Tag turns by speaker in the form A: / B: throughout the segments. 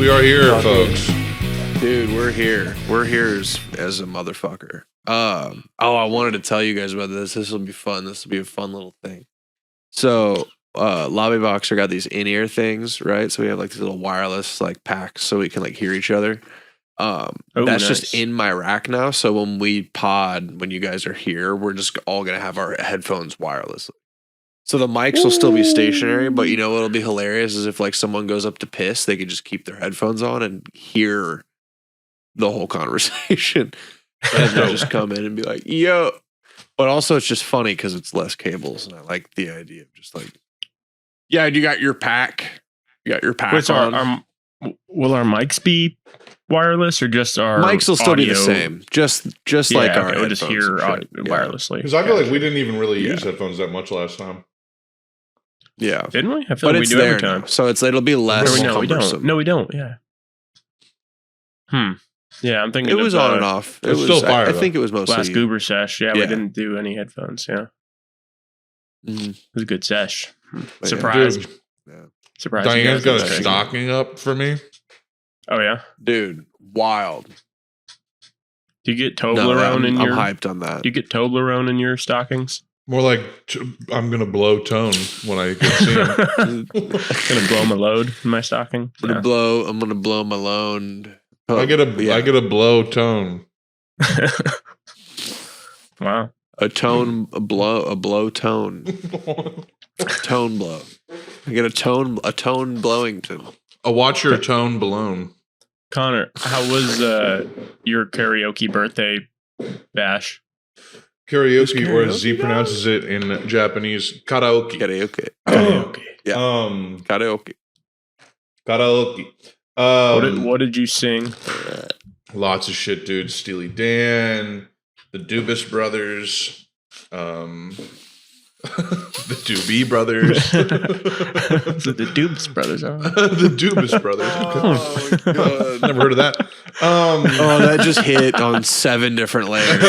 A: We are here, folks.
B: Dude, we're here. We're here as a motherfucker. I wanted to tell you guys about this. This will be fun. This will be a fun little thing. So, Lobby Boxer got these in-ear things, right? So we have like these little wireless like packs so we can like hear each other. That's
C: nice.
B: just in my rack now. So when we pod, when you guys are here, we're just all gonna have our headphones wirelessly. So the mics will still be stationary, but you know what'll be hilarious is if like someone goes up to piss, they could just keep their headphones on and hear the whole conversation. And they'll just come in and be like, yo. But also it's just funny because it's less cables, and I like the idea of just like, yeah, you got your pack. You got your pack on.
C: Will our mics be wireless or just our
B: mics will still be the
C: audio?
B: same. Just like our
C: we'll just hear wirelessly.
A: Because I feel like we didn't even really use headphones that much last time.
B: Yeah.
C: Didn't we? I feel
B: But
C: like we
B: it's
C: do
B: there
C: every time.
B: now. So it'll be less
C: No, we
B: cumbersome.
C: don't. No, we don't. Yeah. Yeah, I'm thinking
B: It was on and off. It
A: It's
B: was
A: still fire,
B: I think it was mostly
C: last Goober sesh. Yeah, we
B: Yeah.
C: didn't do any headphones. Yeah,
B: Mhm.
C: it was a good sesh.
B: yeah.
C: Surprise!
A: Dude,
C: Surprise!
A: Diane's got a
C: stocking.
A: stocking up for me.
C: Oh yeah.
B: Dude, wild.
C: Do you get
B: No,
C: Toblerone in
B: I'm
C: your?
B: hyped on that.
C: Do you get Toblerone in your stockings?
A: More like I'm gonna blow tone when I get see him.
C: Gonna blow my load in my stocking.
B: I'm gonna blow my loan.
A: I get a blow tone.
C: Wow.
B: a blow tone. Tone blow. I get a tone blowington.
A: Watch your tone blown.
C: Connor, how was your karaoke birthday bash?
A: Karaoke, or as Z pronounces it in Japanese, karaoke.
B: Karaoke. Yeah. Karaoke.
A: Karaoke.
C: What did you sing?
A: Lots of shit, dude. Steely Dan, the Dubis Brothers, the Doobie Brothers.
C: So the Dubes brothers are.
A: The Dubis Brothers.
B: Oh my god.
A: Never heard of that.
B: That just hit on 7 different layers.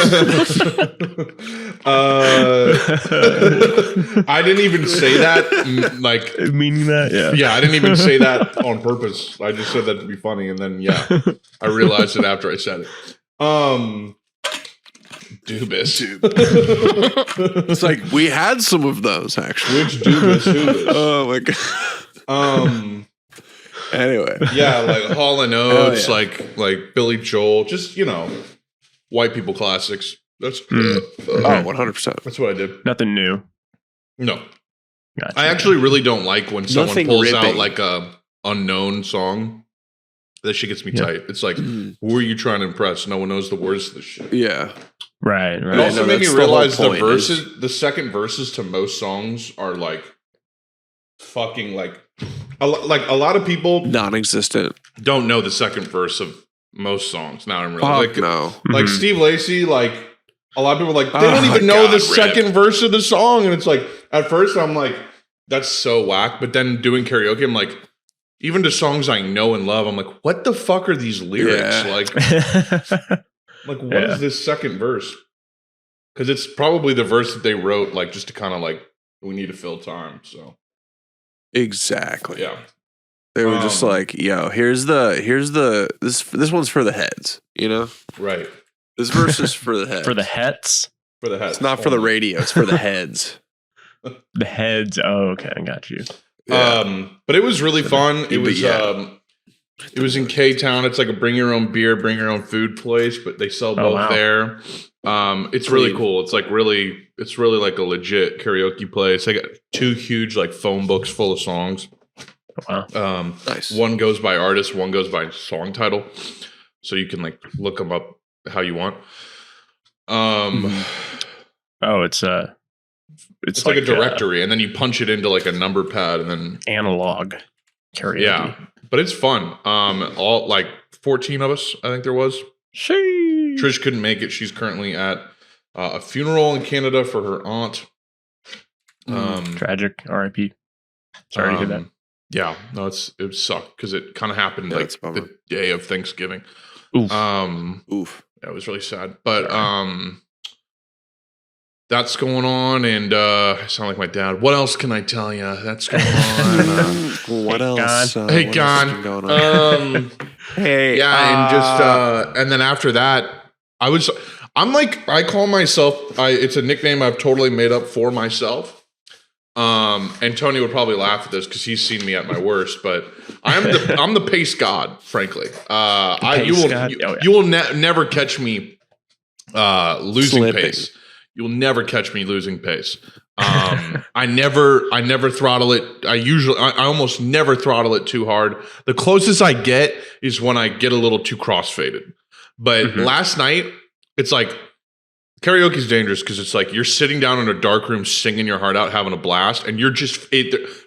A: I didn't even say that. Like,
C: Meaning that, yeah.
A: yeah, I didn't even say that on purpose. I just said that to be funny, and then I realized it after I said it. Dubis.
B: It's like we had some of those actually.
A: Which Dubis?
B: Oh my god. Anyway.
A: Yeah, like Hall and Oates,
B: yeah.
A: like Billy Joel, just white people classics. That's
B: 100%.
A: that's what I did.
C: Nothing new.
A: No,
C: Gotcha.
A: I actually really don't like when someone
B: Nothing
A: pulls out
B: ripping.
A: like a unknown song. That shit gets me tight. It's like, who are you trying to impress? No one knows the words to this shit.
B: Yeah.
C: Right.
A: It also
B: no,
A: made me
B: that's the whole
A: realize the
B: point
A: verses, the second verses to most songs are like fucking like a lot of people
B: Non-existent.
A: don't know the second verse of most songs. Now I'm really
B: Fuck no.
A: like
C: Mhm.
A: Steve Lacy, like a lot of people are like they
B: Oh
A: don't
B: my
A: even know
B: God,
A: the
B: Rip.
A: second verse of the song, and it's like at first I'm like that's so whack, but then doing karaoke I'm like even to songs I know and love I'm like what the fuck are these lyrics
B: Yeah.
A: like what is this second verse? Because it's probably the verse that they wrote like just to kind of like we need to fill time. So
B: Exactly.
A: yeah,
B: They were just like, yo, here's this one's for the heads, you know?
A: right
B: This verse is for the heads.
C: For the hets?
A: for the head.
B: It's not for the radio, it's for the heads.
C: The heads. Oh, okay. I got you.
B: Yeah.
A: But it was really fun. It was
B: yeah.
A: it was in K-Town. It's like a bring your own beer, bring your own food place, but they sell both
C: wow.
A: there. It's really cool. It's really like a legit karaoke place. I got 2 huge like phone books full of songs.
C: Wow.
B: Nice.
A: One goes by artist, one goes by song title. So you can like look them up how you want.
C: Oh, it's
A: like a directory, and then you punch it into like a number pad, and then
C: analog karaoke.
A: yeah. But it's fun. All like 14 of us, I think there was.
C: Sheesh.
A: Trish couldn't make it. She's currently at a funeral in Canada for her aunt.
C: Tragic. R.I.P. Sorry to hear that.
A: Yeah, no, it sucked because it kind of happened like the day of Thanksgiving.
C: Oof.
B: Oof.
A: Yeah, it was really sad. But that's going on, and I sound like my dad. What else can I tell you? That's going on.
B: What else?
A: Hey,
B: what else
A: Gon.
B: has been going on?
A: Hey, yeah, and just and then after that, I call myself. It's a nickname I've totally made up for myself. And Tony would probably laugh at this because he's seen me at my worst, but I'm the pace god, frankly. You will never catch me losing
B: Slipping.
A: pace. You will never catch me losing pace. I never throttle it. I almost never throttle it too hard. The closest I get is when I get a little too crossfaded. But last night, it's like karaoke is dangerous because it's like you're sitting down in a dark room singing your heart out, having a blast, and you're just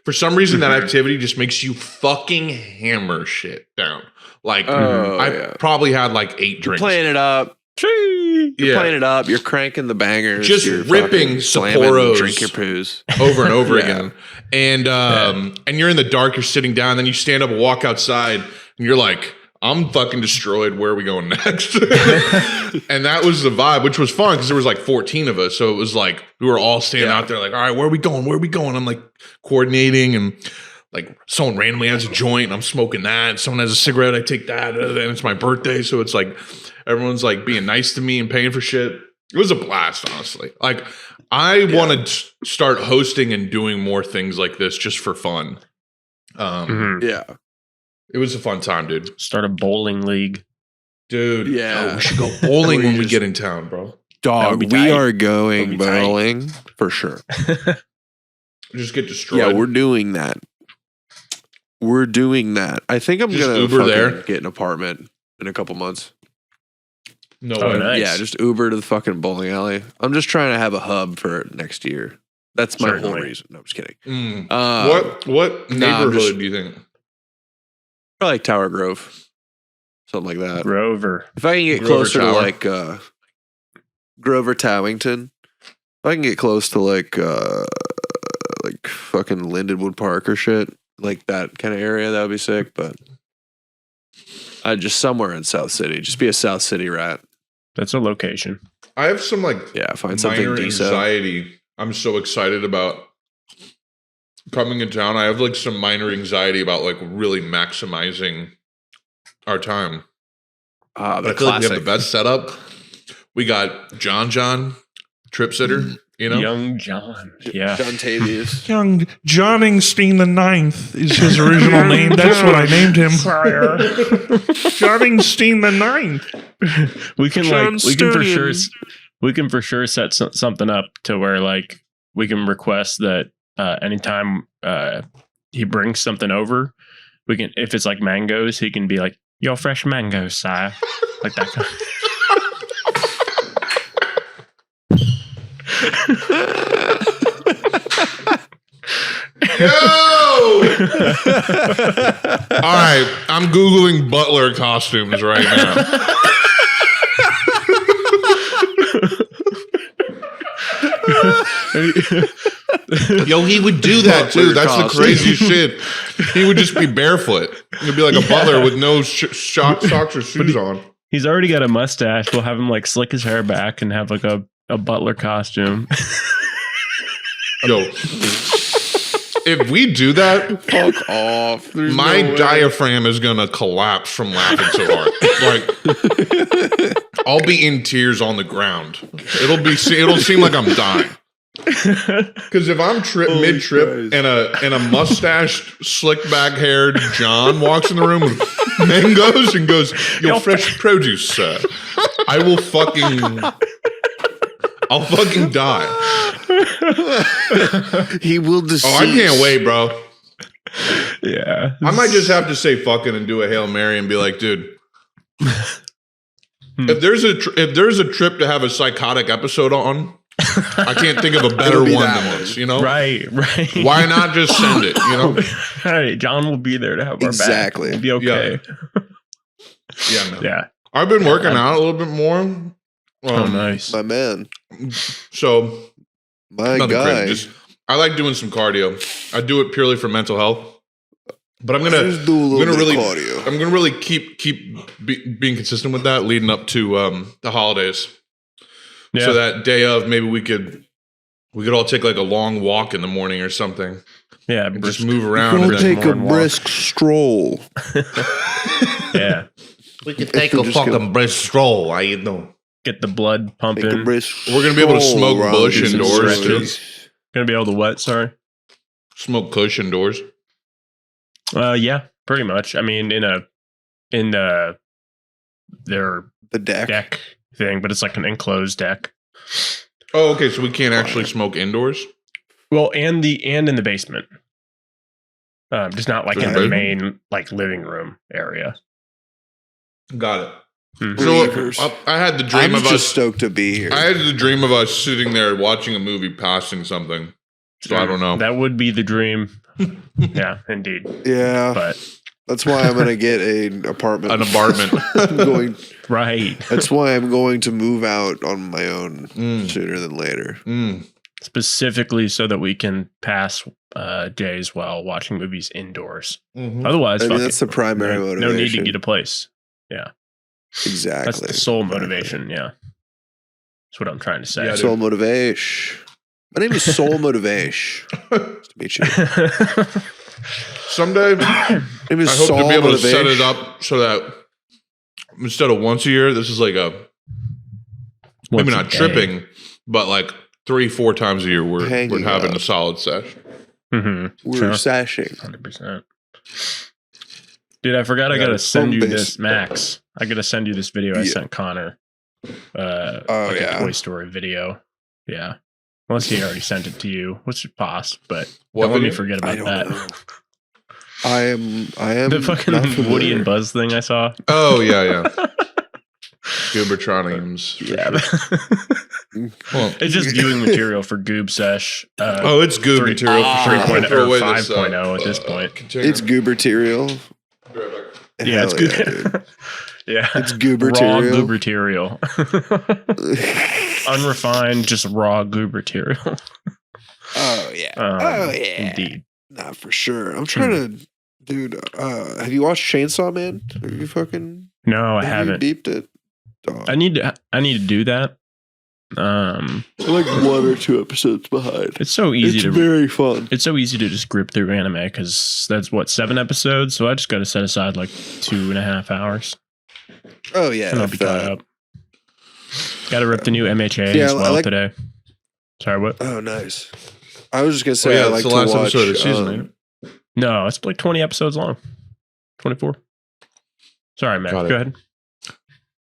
A: for some reason that activity just makes you fucking hammer shit down. Like probably had like 8 drinks.
B: Playing it up. You're playing it up. You're cranking the bangers.
A: Just
B: you're
A: ripping
B: slamming,
A: Sapporos
B: drink your poos
A: over and over again. And and you're in the dark. You're sitting down. Then you stand up and walk outside, and you're like, I'm fucking destroyed. Where are we going next? And that was the vibe, which was fun because there was like 14 of us. So it was like we were all standing out there like, all right, where are we going? Where are we going? I'm like coordinating, and like someone randomly has a joint and I'm smoking that. And someone has a cigarette. I take that. And it's my birthday. So it's like everyone's like being nice to me and paying for shit. It was a blast, honestly. Like I want to start hosting and doing more things like this just for fun.
B: Yeah.
A: It was a fun time, dude.
C: Start a bowling league.
A: Dude,
B: Yeah.
A: we should go bowling when we get in town, bro.
B: Dog,
C: be
B: we
C: tight.
B: are
C: That
B: going
C: would be tight.
B: bowling for sure.
A: Just get destroyed.
B: Yeah, we're doing that. I think I'm
A: Just
B: gonna
A: Uber
B: fucking
A: there.
B: get an apartment in a couple months.
A: No
C: Oh,
A: way.
C: nice.
B: Yeah, just Uber to the fucking bowling alley. I'm just trying to have a hub for next year. That's my whole
C: Certainly.
B: reason. No, I'm just kidding.
A: What neighborhood do you think?
B: Probably like Tower Grove, something like that.
C: Rover.
B: If I can get
A: Grover
B: closer
A: Tower.
B: to like Grover Towington, if I can get close to like fucking Lindenwood Park or shit, like that kind of area, that would be sick. But I'd just somewhere in South City, just be a South City rat.
C: That's a location.
A: I have some like
B: Find something
A: minor
B: decent.
A: anxiety. I'm so excited about coming in town. I have like some minor anxiety about like really maximizing our time. But I feel like we have the best setup. We got John, trip sitter, you know?
C: Young John. Yeah.
B: John Tavius.
A: Young Johningstein the Ninth is his original name. That's what I named him. Johningstein the Ninth.
C: we can
B: John
C: we can for sure set something up to where like we can request that anytime he brings something over, we can, if it's like mangoes, he can be like, yo, fresh mangoes, sire. Like that kind.
A: Yo! All right, I'm Googling butler costumes right now. Yo, he would do that too. That's the crazy shit. He would just be barefoot. He'd be like a butler with no socks or shoes on.
C: He's already got a mustache. We'll have him like slick his hair back and have like a butler costume.
A: Yo, if we do that,
B: Fuck off. There's
A: my
B: no way.
A: diaphragm is gonna collapse from laughing so hard. Like, I'll be in tears on the ground. It'll seem like I'm dying. Because if I'm mid trip and a mustached, slick back haired John walks in the room with mangoes and goes, "Yo, fresh produce, sir," I'll fucking die.
B: He will decease.
A: Oh, I can't wait, bro.
C: Yeah.
A: I might just have to say fucking and do a Hail Mary and be like, dude, if there's a trip to have a psychotic episode on, I can't think of a better one than this, you know?
C: Right.
A: Why not just send it, you know?
C: Hey, John will be there to have
B: Exactly.
C: our back. It'll be okay.
A: Yeah, man.
C: Yeah.
A: I've been working out a little bit more.
C: Oh, nice.
B: My man.
A: So,
B: My
A: nothing
B: guy.
A: crazy. I like doing some cardio. I do it purely for mental health. But I'm gonna
B: Just do a little bit of
A: really
B: cardio.
A: I'm gonna really keep being consistent with that leading up to the holidays.
C: Yeah.
A: So that day of, maybe we could We could all take like a long walk in the morning or something.
C: Yeah,
A: And just move around.
B: We'll
A: And
B: take a
C: more and walk.
B: brisk stroll.
C: Yeah,
D: We could take a fucking brisk stroll. How you doing?
C: get the blood
B: Take a
C: pumping.
B: brisk
A: We're gonna be able to
B: stroll
A: smoke
B: around
A: bush
B: these
A: indoors,
B: streets.
C: Gonna be able to what? Sorry.
A: smoke kush indoors.
C: Yeah, pretty much. I mean, in their
B: The deck.
C: deck thing, but it's like an enclosed deck.
A: Oh, okay. So we can't actually smoke indoors.
C: Well, and in the basement. Just not like
A: Just
C: in the
A: basement?
C: main like living room area.
A: Got it.
C: Mhm.
B: Believers.
A: So I had the dream
B: I'm
A: of
B: just
A: us.
B: stoked to be here.
A: I had the dream of us sitting there watching a movie, passing something. So I don't know.
C: That would be the dream. Yeah, indeed.
B: yeah,
C: But
B: that's why I'm gonna get an apartment.
A: An apartment.
B: I'm going.
C: right.
B: That's why I'm going to move out on my own
A: Mm.
B: sooner than later.
A: Mm.
C: Specifically so that we can pass days while watching movies indoors.
A: Mhm.
C: Otherwise,
B: I mean,
C: fuck
B: that's
C: it.
B: the primary
C: No need to
B: motivation.
C: get a place.
B: Exactly.
C: That's the sole
B: Exactly.
C: motivation. Yeah. That's what I'm trying to say.
A: Yeah,
B: Soul motivation. My name is Soul Motivation. Nice to meet you.
A: Someday,
B: My name is
A: I hope
B: Soul
A: to be able to
B: Motivation.
A: set it up so that instead of once a year, this is like a maybe
C: Once a
A: not
C: day.
A: tripping, but like 3-4 times a year we're
B: Hanging
A: having
B: out.
A: a solid sesh.
C: Mhm.
B: We're
C: Sure.
B: sashing.
C: 100%. Dude, I forgot I
A: Yeah,
C: gotta
A: it's
C: send you
B: home
C: this,
B: base.
C: Max. I gotta send you this video I
B: Yeah.
C: sent Connor.
B: Oh,
C: Like
B: yeah.
C: a Toy Story video. Yeah. Unless he already sent it to you, which is possible, but
A: What
C: don't let me
A: video?
C: forget
B: I
C: about
B: don't
C: that.
B: know. I am
C: The
B: not
C: fucking Woody
B: familiar.
C: and Buzz thing I saw.
A: Oh yeah. Goobertroniums. for
C: Yeah.
A: sure. Well,
C: It's just viewing material for Goob Sesh.
A: oh, it's goob
C: Three-
A: material for sure. I'm gonna
C: 3.0
A: throw
C: or
A: away this,
C: 5.0 at this point.
A: container.
B: It's gooberterial.
A: Be right back.
C: Yeah, it's
B: Hell
C: good.
B: dude.
C: Yeah.
B: It's
C: Raw
B: gooberterial.
C: gooberterial. Unrefined, just raw gooberterial.
B: Oh yeah.
C: Oh
B: yeah.
C: Indeed.
B: Nah, for sure. I'm trying to, dude. Have you watched Chainsaw Man? Have you fucking?
C: No, I
B: have you
C: haven't.
B: deeped it? Dog.
C: I need to do that.
B: I'm like 1 or 2 episodes behind.
C: It's so easy
B: It's
C: to
B: very fun.
C: it's so easy to just grip through anime because that's what 7 episodes. So I just got to set aside like 2.5 hours,
B: Oh yeah,
C: and I'll be caught up. Got to rip the new MHA
B: Yeah,
C: as
B: I
C: well
B: like-
C: today. Sorry, what?
B: Oh nice. I was just gonna
A: Oh,
B: say
A: yeah,
B: I
A: it's
B: like
A: the
B: to
A: last
B: watch.
A: episode of the season, ain't it?
C: No, it's like 20 episodes long. 24. Sorry, Mac.
A: Got it.
C: Go ahead.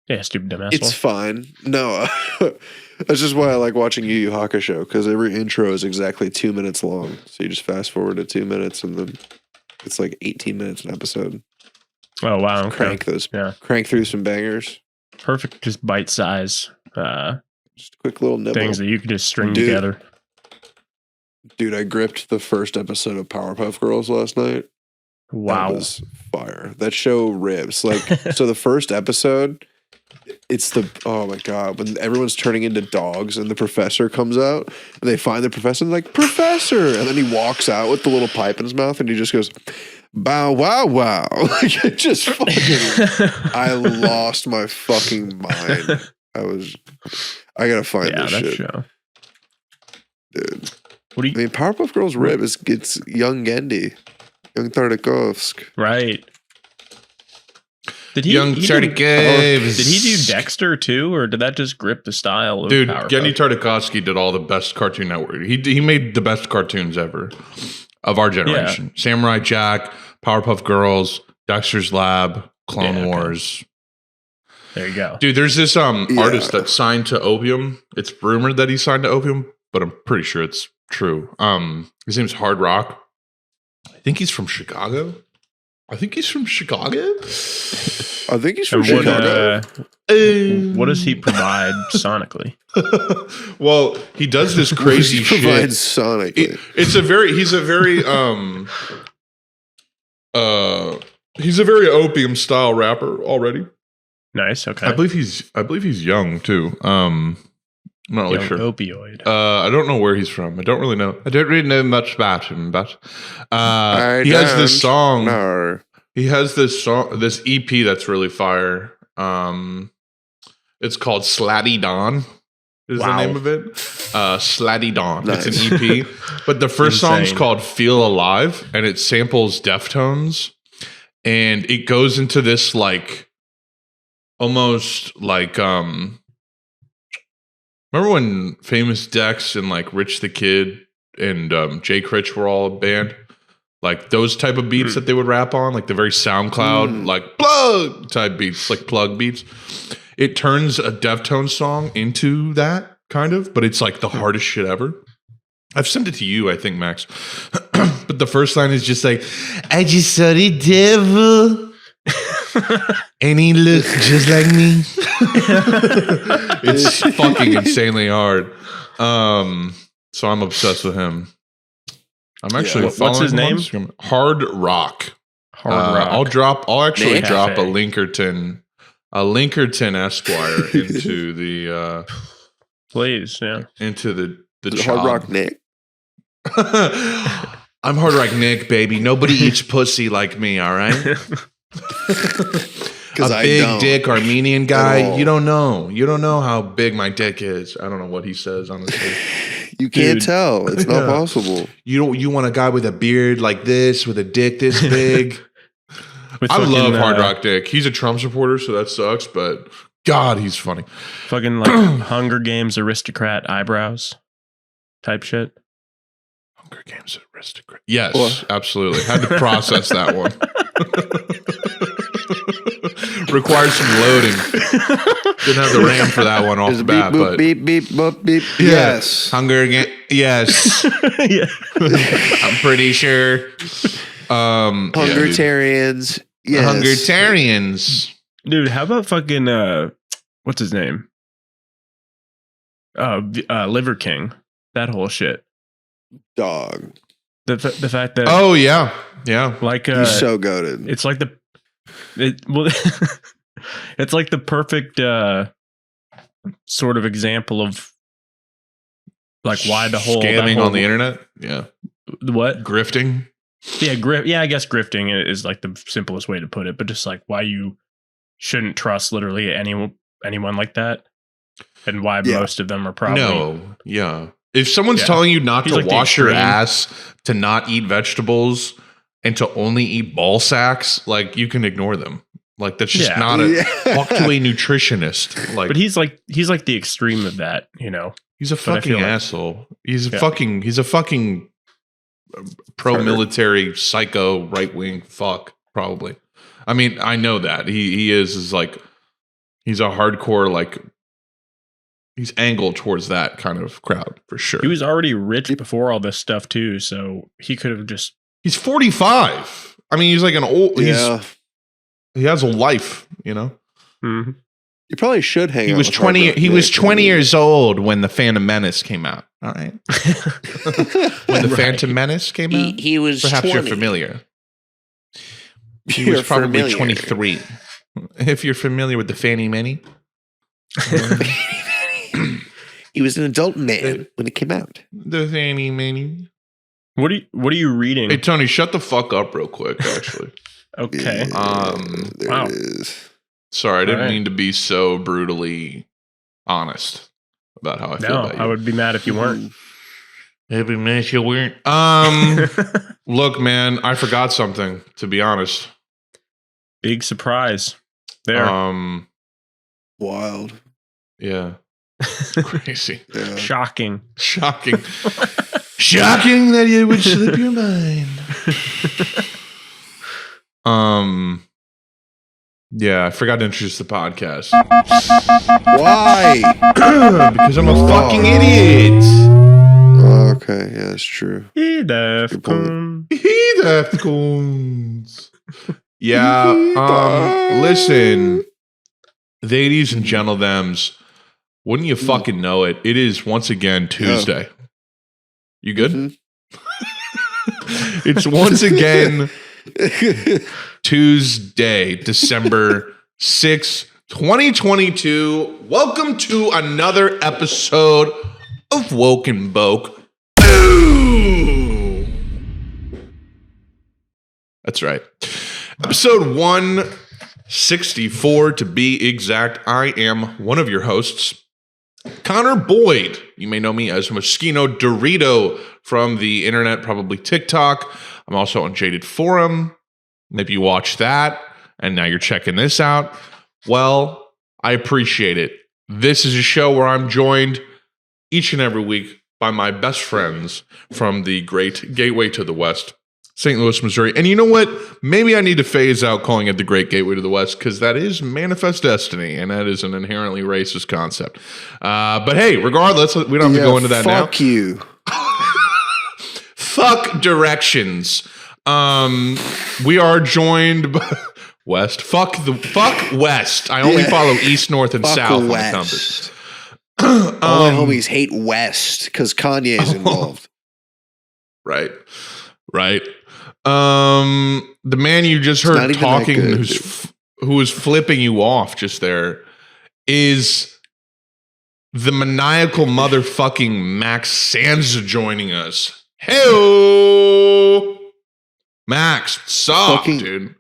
C: Yeah, stupid dumb
B: It's
C: asshole.
B: fine. No, that's just why I like watching Yu Yu Hakusho because every intro is exactly 2 minutes long. So you just fast forward to 2 minutes and then it's like 18 minutes an episode.
C: Oh wow, okay.
B: Crank through some bangers.
C: Perfect, just bite size
B: Just a quick little nibble.
C: things that you could just string
B: Dude.
C: together.
B: Dude, I gripped the first episode of Powerpuff Girls last night.
C: Wow.
B: That was fire. That show rips. Like, so the first episode, it's oh my God, when everyone's turning into dogs and the professor comes out and they find the professor and they're like, Professor. And then he walks out with the little pipe in his mouth and he just goes, bow, wow, wow. Like, it just fucking, I lost my fucking mind. I gotta find
C: yeah,
B: this
C: that
B: shit,
C: show.
B: dude.
C: What do
B: I
C: you
B: mean, Powerpuff Girls rip. It's young Gendy. Young Tartakovsk.
C: right? Did he
A: Young
C: he
A: Charlie
C: did,
A: Gibbs.
C: did he do Dexter too, or did that just grip the style of
A: Dude,
C: Powerpuff?
A: Gendy Tartakovsky did all the best Cartoon Network. He made the best cartoons ever of our generation. Samurai Jack, Powerpuff Girls, Dexter's Lab, Clone
C: Yeah, okay.
A: Wars.
C: There you go.
A: Dude, there's this artist that signed to Opium. It's rumored that he signed to Opium, but I'm pretty sure it's true. His name's Hard Rock. I think he's from Chicago.
B: I think he's from Chicago.
C: What does he provide sonically?
A: Well, he does this crazy shit.
B: Provides sonically.
A: He's a very Opium style rapper already.
C: Nice. Okay.
A: I believe he's young too. I'm not really
C: Young
A: sure.
C: opioid.
A: I don't know where he's from. I don't really know. I don't really know much about him, but he has this song.
B: No.
A: He has this song, this EP that's really fire. It's called Slatty Don. is
C: Wow.
A: the name of it. Slatty Dawn.
B: Nice.
A: It's an EP. But the first song's
C: Insane.
A: called Feel Alive, and it samples Deftones. And it goes into this like almost like remember when Famous Dex and like Rich the Kid and Jay Critch were all a band? Like those type of beats that they would rap on, like the very SoundCloud, like plug type beats, like plug beats. It turns a Deftones song into that kind of, but it's like the hardest shit ever. I've sent it to you, I think, Max. But the first line is just like, I just saw the devil. And he looked just like me. It's fucking insanely hard. So I'm obsessed with him. I'm actually
C: What's his
A: following him on
C: name?
A: Instagram. Hard Rock.
C: Hard Rock.
A: I'll actually
B: Nick
A: drop a
C: Cafe.
A: Linkerton Esquire into the
C: Please, yeah.
A: into the
B: Hard Rock Nick.
A: I'm Hard Rock Nick, baby. Nobody eats pussy like me, all right?
B: Because
A: A big dick Armenian guy.
B: all.
A: You don't know how big my dick is. I don't know what he says, honestly.
B: You can't
C: Dude.
B: tell. It's not
A: Yeah.
B: possible.
A: You want a guy with a beard like this, with a dick this big.
C: With
A: I
C: fucking,
A: love Hard Rock Dick. He's a Trump supporter, so that sucks, but God, he's funny.
C: Fucking like Hunger Games aristocrat eyebrows type shit.
A: Hunger Games aristocrat. Yes,
B: What?
A: absolutely. Had to process that one. Required some loading. Didn't have the RAM for that one off
B: There's
A: the
B: a
A: bat,
B: beep, boop,
A: but
B: beep, beep, boop, beep.
A: Yeah.
B: Yes.
A: Hunger Games. Yes,
C: Yeah.
A: I'm pretty sure.
B: Hungertarians. Yes.
A: Hungertarians.
C: Dude, how about fucking what's his name? Liver King. That whole shit.
B: Dog.
C: The fact that
A: Oh yeah, yeah.
C: like
B: He's so goated.
C: it's like it's like the perfect sort of example of like why the whole
A: Scamming
C: that whole,
A: on the internet. Yeah,
C: what
A: grifting.
C: I guess grifting is like the simplest way to put it, but just like why you shouldn't trust literally anyone like that, and why
B: Yeah.
C: most of them are probably
A: No, yeah. If someone's
C: Yeah.
A: telling you not
C: He's
A: to
C: like the
A: wash your
C: extreme.
A: ass, to not eat vegetables, and to only eat ball sacks, like you can ignore them. Like that's just
C: Yeah.
A: not a
B: Yeah.
A: walk to a nutritionist. Like
C: but he's like the extreme of that, you know.
A: he's a
C: but I
A: fucking
C: feel like-
A: asshole. He's a
C: Yeah.
A: fucking pro-military psycho right-wing fuck, probably. I mean, I know that. He is like he's a hardcore, like he's angled towards that kind of crowd for sure.
C: He was already rich before all this stuff too, so he could have just
A: He's 45. I mean, he's like an old
B: Yeah.
A: he has a life, you know.
C: Mhm.
B: You probably should hang
A: He
B: out
A: was
B: with
A: 20
B: Hard Rock
A: he was
B: Nick.
A: 20 years old when The Phantom Menace came out. All right. When The
C: Right.
A: Phantom Menace came out?
B: He was
A: Perhaps
B: 20.
A: you're familiar. He
B: You're
A: was probably
B: familiar.
A: 23. If you're familiar with the Fanny Manny.
B: He was an adult man when it came out.
A: The Fanny Manny.
C: What are you reading?
A: Hey Tony, shut the fuck up real quick, actually.
C: Okay.
B: There
C: Wow.
B: it is.
A: Sorry, I didn't
C: All right.
A: mean to be so brutally honest about how I feel
C: No,
A: about you.
C: I would be mad if you weren't.
A: Every minute you weren't. Look, man, I forgot something, to be honest.
C: Big surprise. There.
B: Wild.
A: Yeah. Crazy.
B: Yeah.
C: Shocking.
A: Shocking. Shocking that it would slip your mind. Yeah, I forgot to introduce the podcast.
B: Why?
A: Because I'm a fucking idiot.
B: Okay, yeah, that's true.
C: He
B: Good point.
C: Defcon.
A: He Deftones. Yeah. Listen, ladies and gentlethems, wouldn't you fucking know it? It is once again Tuesday. You good?
B: Mhm.
A: It's once again Tuesday, December 6th, 2022. Welcome to another episode of Woken Boke. That's right. Episode 164 to be exact. I am one of your hosts, Connor Boyd. You may know me as Moschino Dorito from the internet, probably TikTok. I'm also on Jaded Forum. Maybe you watched that, and now you're checking this out. Well, I appreciate it. This is a show where I'm joined each and every week by my best friends from the great Gateway to the West, St. Louis, Missouri. And you know what? Maybe I need to phase out calling it the Great Gateway to the West, because that is manifest destiny, and that is an inherently racist concept. But hey, regardless, we don't have to go into that now.
B: Fuck you.
A: Fuck directions. We are joined by West. Fuck West. I only follow East, North, and South on the compass.
B: All my homies hate West because Kanye is involved.
A: Right. The man you just heard talking, who was flipping you off just there, is the maniacal motherfucking Max Sansa joining us. Hey, Max, what's up, dude?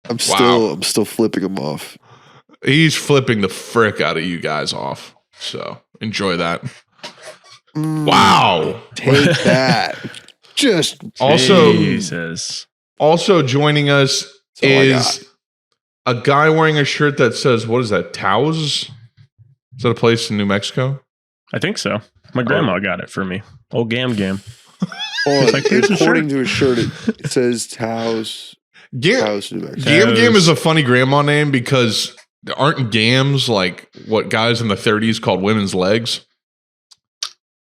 B: I'm still flipping him off.
A: He's flipping the frick out of you guys off. So enjoy that. Wow.
B: Take that. Just
A: also,
C: Jesus.
A: Also joining us is a guy wearing a shirt that says, what is that? Taos? Is that a place in New Mexico?
C: I think so. My grandma got it for me. Old Gam.
B: According to his shirt, it says Taos. Taos, New Mexico.
A: Gam is a funny grandma name because aren't gams like what guys in the 30s called women's legs?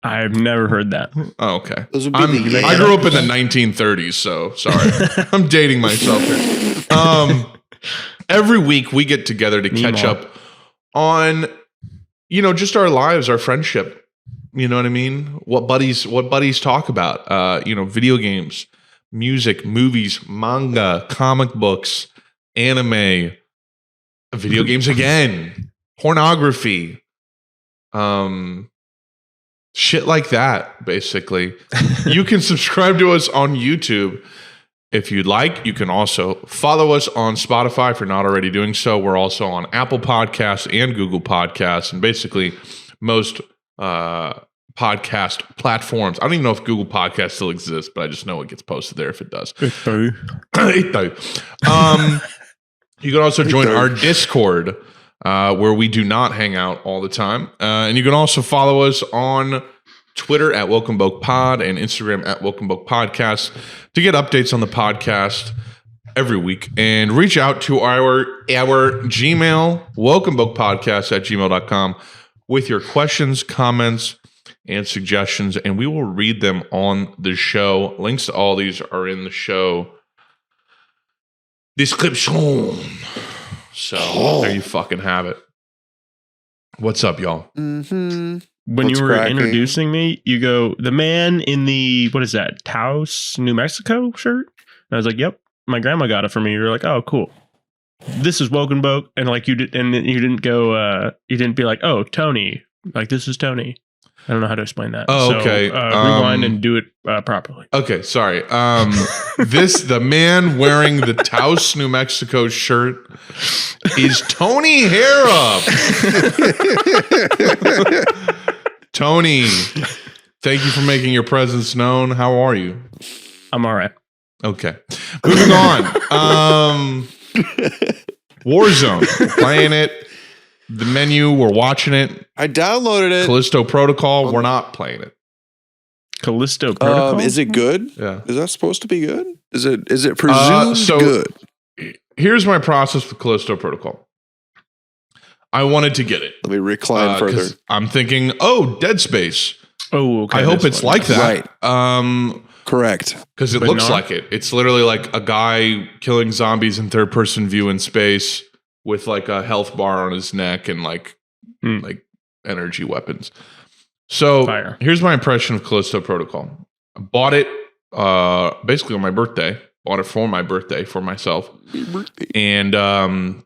C: I've never heard that.
A: Oh, okay.
B: I
A: grew up in the 1930s, so sorry. I'm dating myself here. Every week we get together to catch up on, just our lives, our friendship. You know what I mean? What buddies talk about. Video games, music, movies, manga, comic books, anime, video games again, pornography, shit like that, basically. You can subscribe to us on YouTube if you'd like. You can also follow us on Spotify if you're not already doing so. We're also on Apple Podcasts and Google Podcasts and basically most podcast platforms. I don't even know if Google Podcasts still exists, but I just know it gets posted there if it does. You can also join our Discord, where we do not hang out all the time. And you can also follow us on Twitter at wokenbokepod and Instagram at wokenbokepodcast to get updates on the podcast every week. And reach out to our Gmail, wokenbokepodcast@gmail.com, with your questions, comments, and suggestions, and we will read them on the show. Links to all these are in the show description. So there you fucking have it. What's up, y'all?
B: Mm-hmm.
C: When you were introducing me, you go, the man in the, what is that, Taos, New Mexico shirt? And I was like, yep, my grandma got it for me. You're like, oh, cool. This is Woken Boke. And like you didn't go, you didn't be like, oh, Tony. Like, this is Tony. I don't know how to explain that.
A: Oh, okay.
C: Rewind and do it properly.
A: Okay, sorry. The man wearing the Taos, New Mexico shirt is Tony Harrop. Tony, thank you for making your presence known. How are you?
C: I'm all right.
A: Okay. Moving on. Warzone. We're playing it. The menu, we're watching it.
B: I downloaded it.
A: Callisto Protocol, we're not playing it.
C: Callisto Protocol?
B: Is it good?
A: Yeah.
B: Is that supposed to be good? Is it presumed good?
A: Here's my process with Callisto Protocol. I wanted to get it.
B: Let me recline further.
A: I'm thinking, Dead Space.
C: Oh, okay.
A: I hope it's like that.
B: Right. Correct.
A: Because it looks like it. It's literally like a guy killing zombies in third person view in space with like a health bar on his neck and like energy weapons. So here's my impression of Callisto Protocol. I bought it basically on my birthday. Bought it for my birthday for myself. And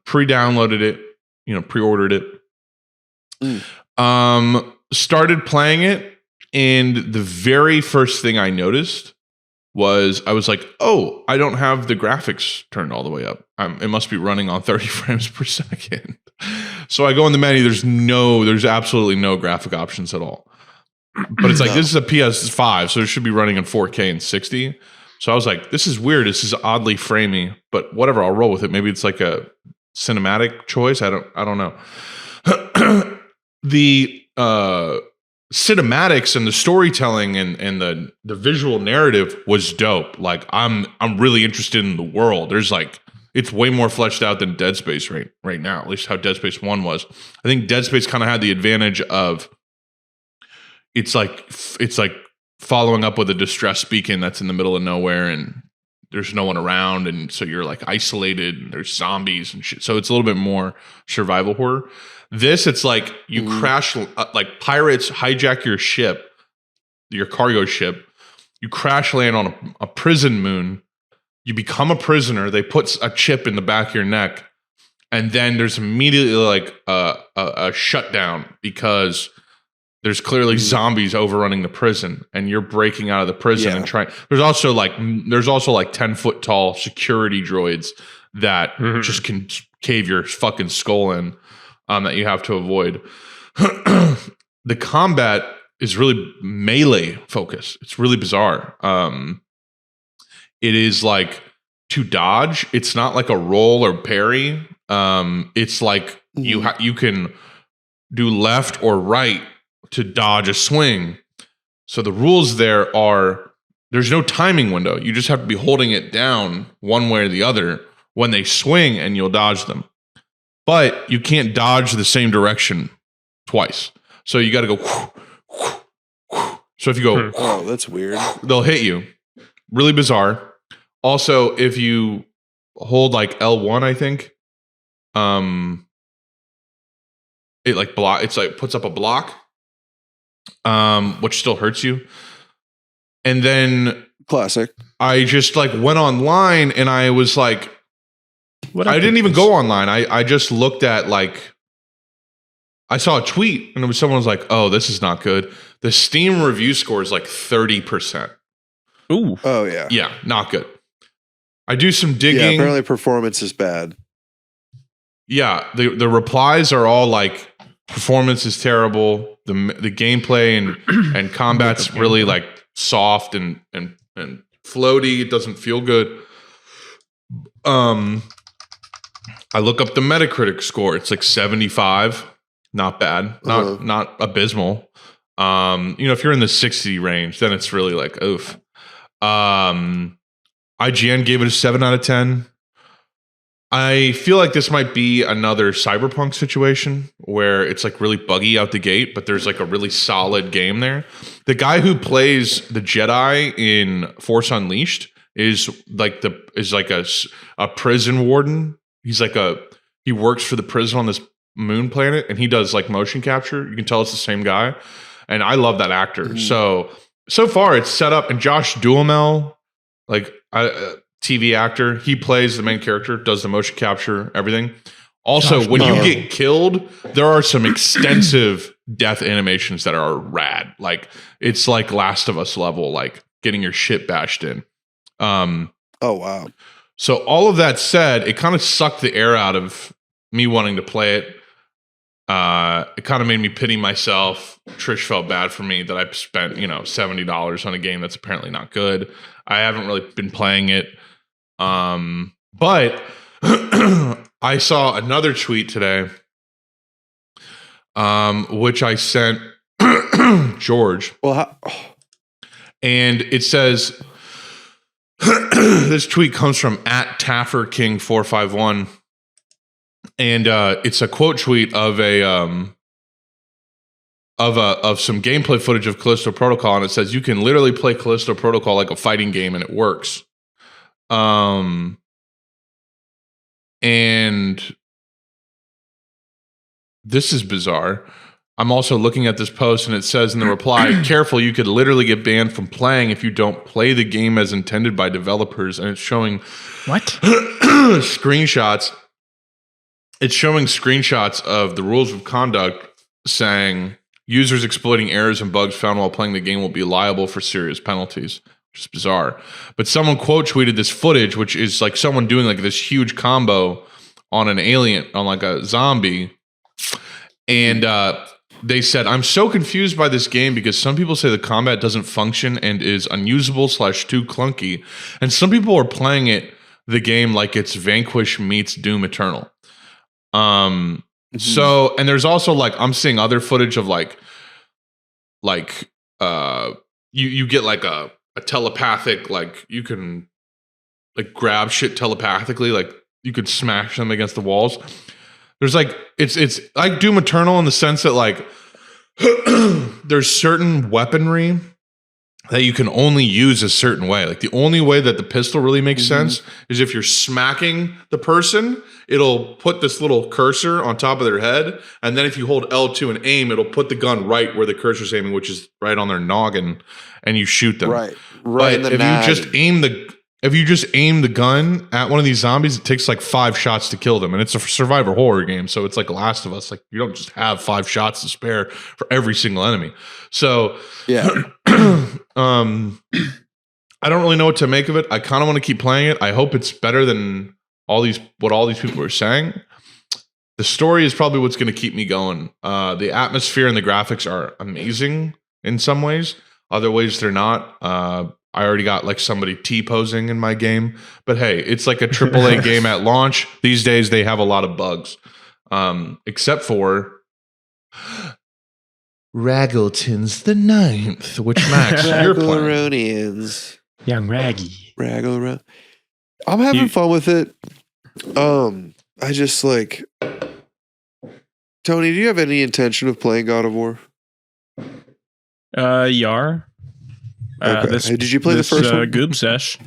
A: pre-downloaded it, pre-ordered it. Started playing it, and the very first thing I noticed was I was like, oh, I don't have the graphics turned all the way up. It must be running on 30 frames per second. So I go in the menu. There's absolutely no graphic options at all. But it's like, this is a PS5, so it should be running in 4K and 60. So I was like, this is weird. This is oddly framey, but whatever. I'll roll with it. Maybe it's like a cinematic choice. I don't know. The cinematics and the storytelling and the visual narrative was dope. Like I'm really interested in the world. There's like, it's way more fleshed out than Dead Space right now, at least how Dead Space 1 was. I think Dead Space kind of had the advantage of it's like following up with a distress beacon that's in the middle of nowhere and there's no one around, and so you're like isolated and there's zombies and shit. So it's a little bit more survival horror. This, it's like you crash, like pirates hijack your ship, your cargo ship. You crash land on a prison moon. You become a prisoner. They put a chip in the back of your neck, and then there's immediately like a shutdown because there's clearly zombies overrunning the prison, and you're breaking out of the prison and trying. There's also like 10-foot tall security droids that just can cave your fucking skull in. That you have to avoid. The combat is really melee focused. It's really bizarre. It is like to dodge. It's not like a roll or parry. It's like you can do left or right to dodge a swing. So the rules there are there's no timing window. You just have to be holding it down one way or the other when they swing, and you'll dodge them. But you can't dodge the same direction twice. So you got to go. So if you go,
B: oh, that's weird.
A: They'll hit you. Really bizarre. Also, if you hold like L1, I think, it like block. It's like puts up a block, which still hurts you. And then
B: classic.
A: I just like went online and I was like. I didn't even go online. I just looked at like, I saw a tweet and someone was like, oh, this is not good. The Steam review score is like 30%.
C: Ooh.
B: Oh, yeah.
A: Yeah, not good. I do some digging.
B: Yeah, apparently performance is bad.
A: Yeah, the replies are all like, performance is terrible. The gameplay and combat's really like soft and floaty. It doesn't feel good. I look up the Metacritic score. It's like 75. Not bad. Not abysmal. If you're in the 60 range, then it's really like, oof. IGN gave it a 7 out of 10. I feel like this might be another Cyberpunk situation where it's like really buggy out the gate, but there's like a really solid game there. The guy who plays the Jedi in Force Unleashed is like a prison warden. He's like he works for the prison on this moon planet, and he does like motion capture. You can tell it's the same guy, and I love that actor. So far it's set up, and Josh Duhamel, like TV actor, he plays the main character, does the motion capture, everything. Also, when you get killed, there are some extensive death animations that are rad. Like it's like Last of Us level, like getting your shit bashed in.
B: Oh wow.
A: So all of that said, it kind of sucked the air out of me wanting to play it. It kind of made me pity myself. Trish felt bad for me that I spent, $70 on a game that's apparently not good. I haven't really been playing it. But I saw another tweet today, which I sent George. And it says, this tweet comes from @TafferKing451, and it's a quote tweet of some gameplay footage of Callisto Protocol, and it says you can literally play Callisto Protocol like a fighting game, and it works. And this is bizarre. I'm also looking at this post, and it says in the reply, careful, you could literally get banned from playing if you don't play the game as intended by developers. And it's showing screenshots. It's showing screenshots of the rules of conduct saying users exploiting errors and bugs found while playing the game will be liable for serious penalties, which is bizarre. But someone quote tweeted this footage, which is like someone doing like this huge combo on an alien, on like a zombie. And they said, I'm so confused by this game because some people say the combat doesn't function and is unusable / too clunky. And some people are playing the game like it's Vanquish meets Doom Eternal. So, and there's also like, I'm seeing other footage of you get like a telepathic, like you can like grab shit telepathically, like you could smash them against the walls. There's like it's like Doom Eternal in the sense that like there's certain weaponry that you can only use a certain way. Like the only way that the pistol really makes sense is if you're smacking the person, it'll put this little cursor on top of their head, and then if you hold L2 and aim, it'll put the gun right where the cursor's aiming, which is right on their noggin, and you shoot them. Right. But if you just aim the gun at one of these zombies, it takes like 5 shots to kill them. And it's a survivor horror game. So it's like Last of Us. Like you don't just have 5 shots to spare for every single enemy. So yeah, I don't really know what to make of it. I kind of want to keep playing it. I hope it's better than what all these people are saying. The story is probably what's going to keep me going. The atmosphere and the graphics are amazing in some ways. Other ways they're not. I already got like somebody T-posing in my game. But hey, it's like a AAA game at launch. These days they have a lot of bugs. Except for Raggleton's the 9th, which Max, you're playing.
C: Young Raggy.
B: Raggle. I'm having fun with it. I just like... Tony, do you have any intention of playing God of War?
C: Yar.
B: Okay. Did you play the first one?
C: Goob Sesh.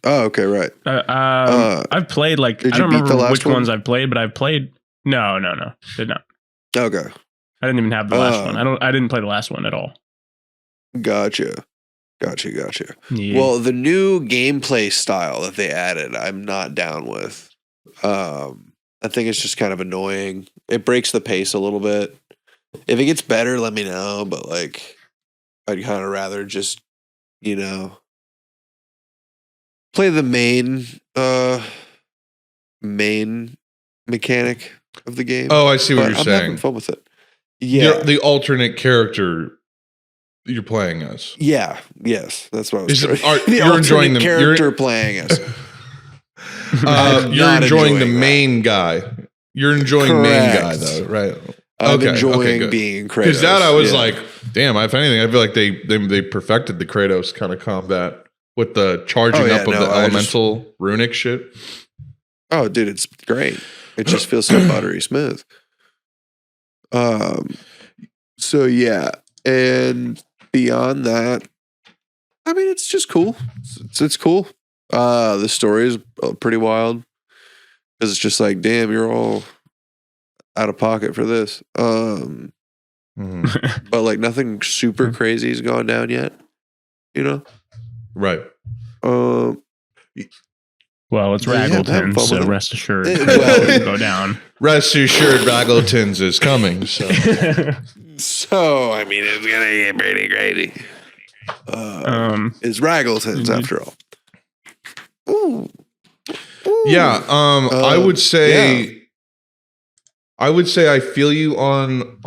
B: Oh, okay, right.
C: I've played like I don't remember which ones I've played, but I've played. No, did not.
B: Okay.
C: I didn't even have the last one. I didn't play the last one at all.
B: Gotcha. Yeah. Well, the new gameplay style that they added, I'm not down with. I think it's just kind of annoying. It breaks the pace a little bit. If it gets better, let me know. But like, I'd kind of rather just, play the main mechanic of the game.
A: Oh, I see what you're saying.
B: I'm having fun with it. Yeah,
A: the alternate character you're playing as.
B: Yeah, yes, that's what I was saying.
A: You're enjoying the
B: character playing as.
A: You're enjoying the main guy. You're enjoying main guy though, right?
B: I'm enjoying being Kratos.
A: Because that I was like, damn. If anything, I feel like they perfected the Kratos kind of combat with the charging up of the elemental runic shit.
B: Oh, dude, it's great. It just feels so buttery smooth. So yeah, and beyond that, I mean, it's just cool. It's cool. The story is pretty wild because it's just like, damn, you're all out of pocket for this. But like nothing super crazy has gone down yet,
A: Right.
C: Well, it's Raggleton, so rest assured it'll go down.
A: Rest assured, Raggleton's is coming. So,
B: I mean, it's gonna get pretty crazy. It's Raggleton's after all. Ooh.
A: Yeah. I would say I feel you on.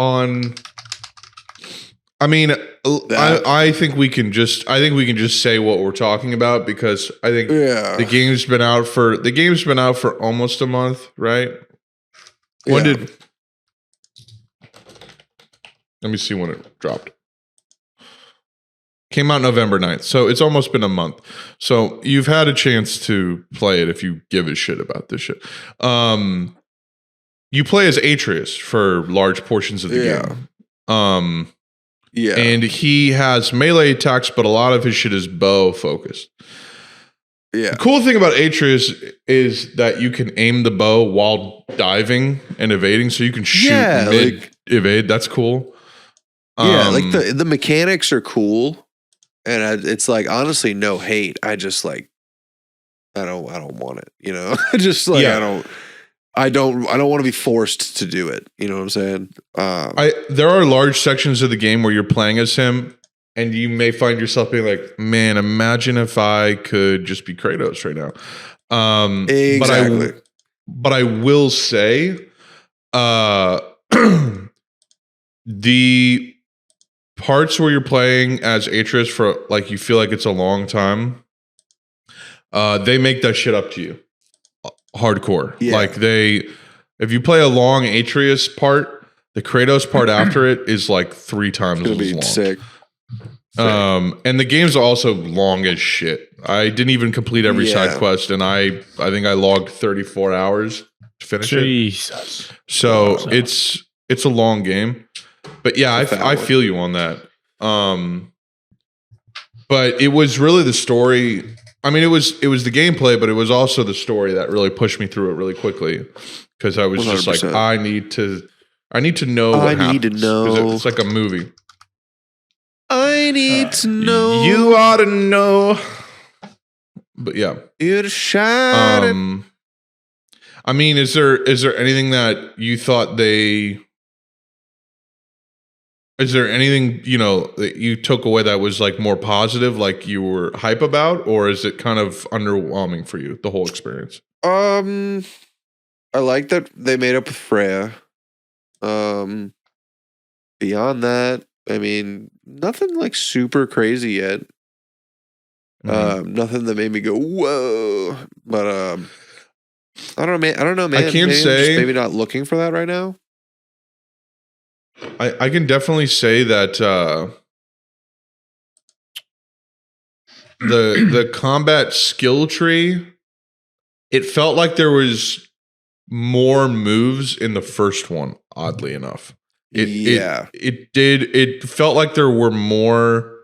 A: I mean, I think we can just say what we're talking about because I think the game's been out for almost a month, right? Let me see when it dropped. Came out November 9th, so it's almost been a month. So you've had a chance to play it if you give a shit about this shit. You play as Atreus for large portions of the game. Yeah. And he has melee attacks, but a lot of his shit is bow focused. Yeah. The cool thing about Atreus is that you can aim the bow while diving and evading, so you can shoot evade. That's cool.
B: Like the mechanics are cool, and it's like honestly no hate. I just like I don't want it. I just like I don't want to be forced to do it. You know what I'm saying?
A: There are large sections of the game where you're playing as him, and you may find yourself being like, "Man, imagine if I could just be Kratos right now."
B: Exactly.
A: But I will say, the parts where you're playing as Atreus for like you feel like it's a long time, they make that shit up to you. Hardcore.
B: Yeah.
A: Like if you play a long Atreus part, the Kratos part after it is like 3 times
B: It's gonna
A: as
B: be
A: long.
B: sick.
A: And the game's also long as shit. I didn't even complete every
B: Yeah.
A: side quest, and I think I logged 34 hours to finish it.
C: Jesus.
A: So
C: Wow.
A: it's a long game. But yeah, I feel you on that. But it was really the story. I mean, it was the gameplay, but it was also the story that really pushed me through it really quickly. Because I was just like,
B: 100%.
A: I need to know what
B: I
A: happens.
B: need to
A: 'Cause
B: know.
A: It's like a movie.
B: I need to know.
A: You ought to know. But yeah.
B: You to shine.
A: I mean, is there anything that you thought is there anything, that you took away that was like more positive, like you were hype about, or is it kind of underwhelming for you, the whole experience?
B: I like that they made up with Freya. Beyond that, I mean, nothing like super crazy yet. Nothing that made me go whoa. But I don't know, man.
A: I can't
B: maybe
A: say.
B: I'm just maybe not looking for that right now.
A: I can definitely say that the combat skill tree, it felt like there was more moves in the first one, oddly enough. It felt like there were more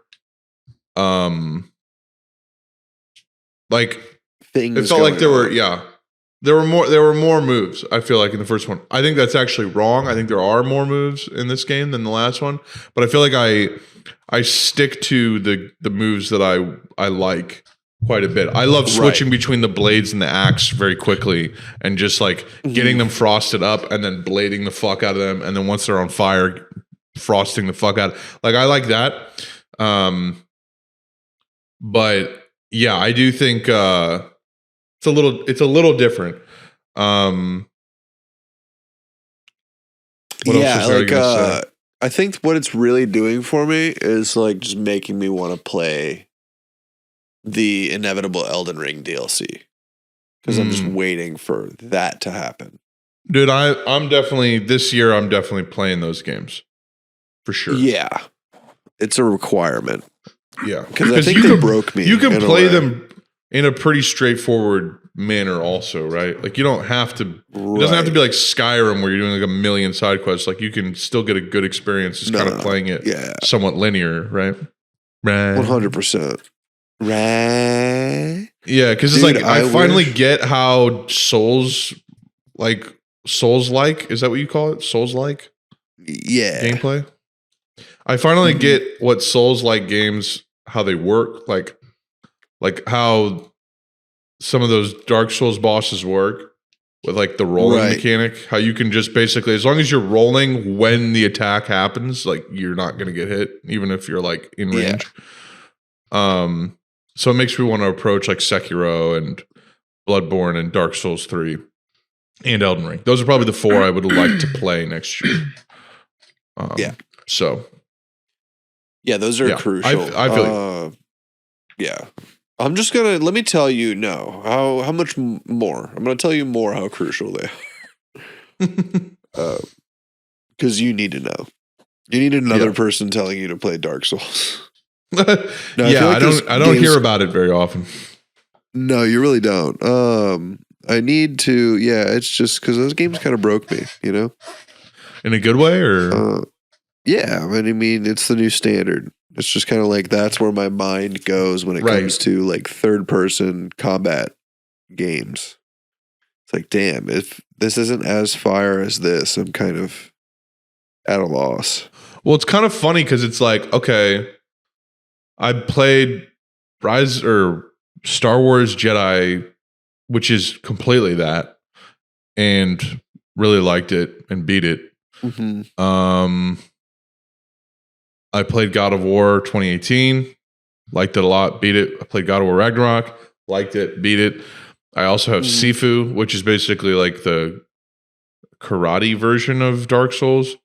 A: like
B: Things.
A: it felt like there were more moves, I feel like, in the first one. I think that's actually wrong. I think there are more moves in this game than the last one, but I feel like I stick to the moves that I like quite a bit. I love switching between the blades and the axe very quickly and just like getting them frosted up and then blading the fuck out of them, and then once they're on fire, frosting the fuck out. Like, I like that. But yeah, I do think it's a little different. What else was I gonna say?
B: I think what it's really doing for me is like just making me want to play the inevitable Elden Ring DLC, because I'm just waiting for that to happen.
A: Dude, I'm definitely this year. I'm definitely playing those games for sure.
B: Yeah, it's a requirement.
A: Yeah,
B: because I think they broke me.
A: You can play them in a pretty straightforward manner, also, right? Like, you don't have to. It doesn't have to be like Skyrim where you're doing like a million side quests. Like, you can still get a good experience just kind of playing it somewhat linear, right? Right.
B: 100%. Right.
A: Yeah, because it's like I finally get how Souls like is that what you call it? Souls like?
B: Yeah.
A: Gameplay. I finally get what Souls like games, how they work, like how some of those Dark Souls bosses work with like the rolling mechanic. How you can just basically, as long as you're rolling when the attack happens, like you're not gonna get hit, even if you're like in range. So it makes me want to approach like Sekiro and Bloodborne and Dark Souls 3 and Elden Ring. Those are probably the 4 I would like to play next year. So.
B: Yeah, those are crucial.
A: I feel
B: yeah. I'm just gonna let me tell you how much more. I'm gonna tell you more how crucial they are. Because you need to know. You need another person telling you to play Dark Souls.
A: I don't hear about it very often.
B: No, you really don't. I need to. Yeah, it's just because those games kind of broke me.
A: In a good way, or
B: yeah. I mean, it's the new standard. It's just kind of like that's where my mind goes when it comes to like third person combat games. It's like, damn, if this isn't as fire as this, I'm kind of at a loss.
A: Well, it's kind of funny because it's like, okay, I played Star Wars Jedi, which is completely that, and really liked it and beat it. I played God of War 2018, liked it a lot, beat it. I played God of War Ragnarok, liked it, beat it. I also have Sifu, which is basically like the karate version of Dark Souls.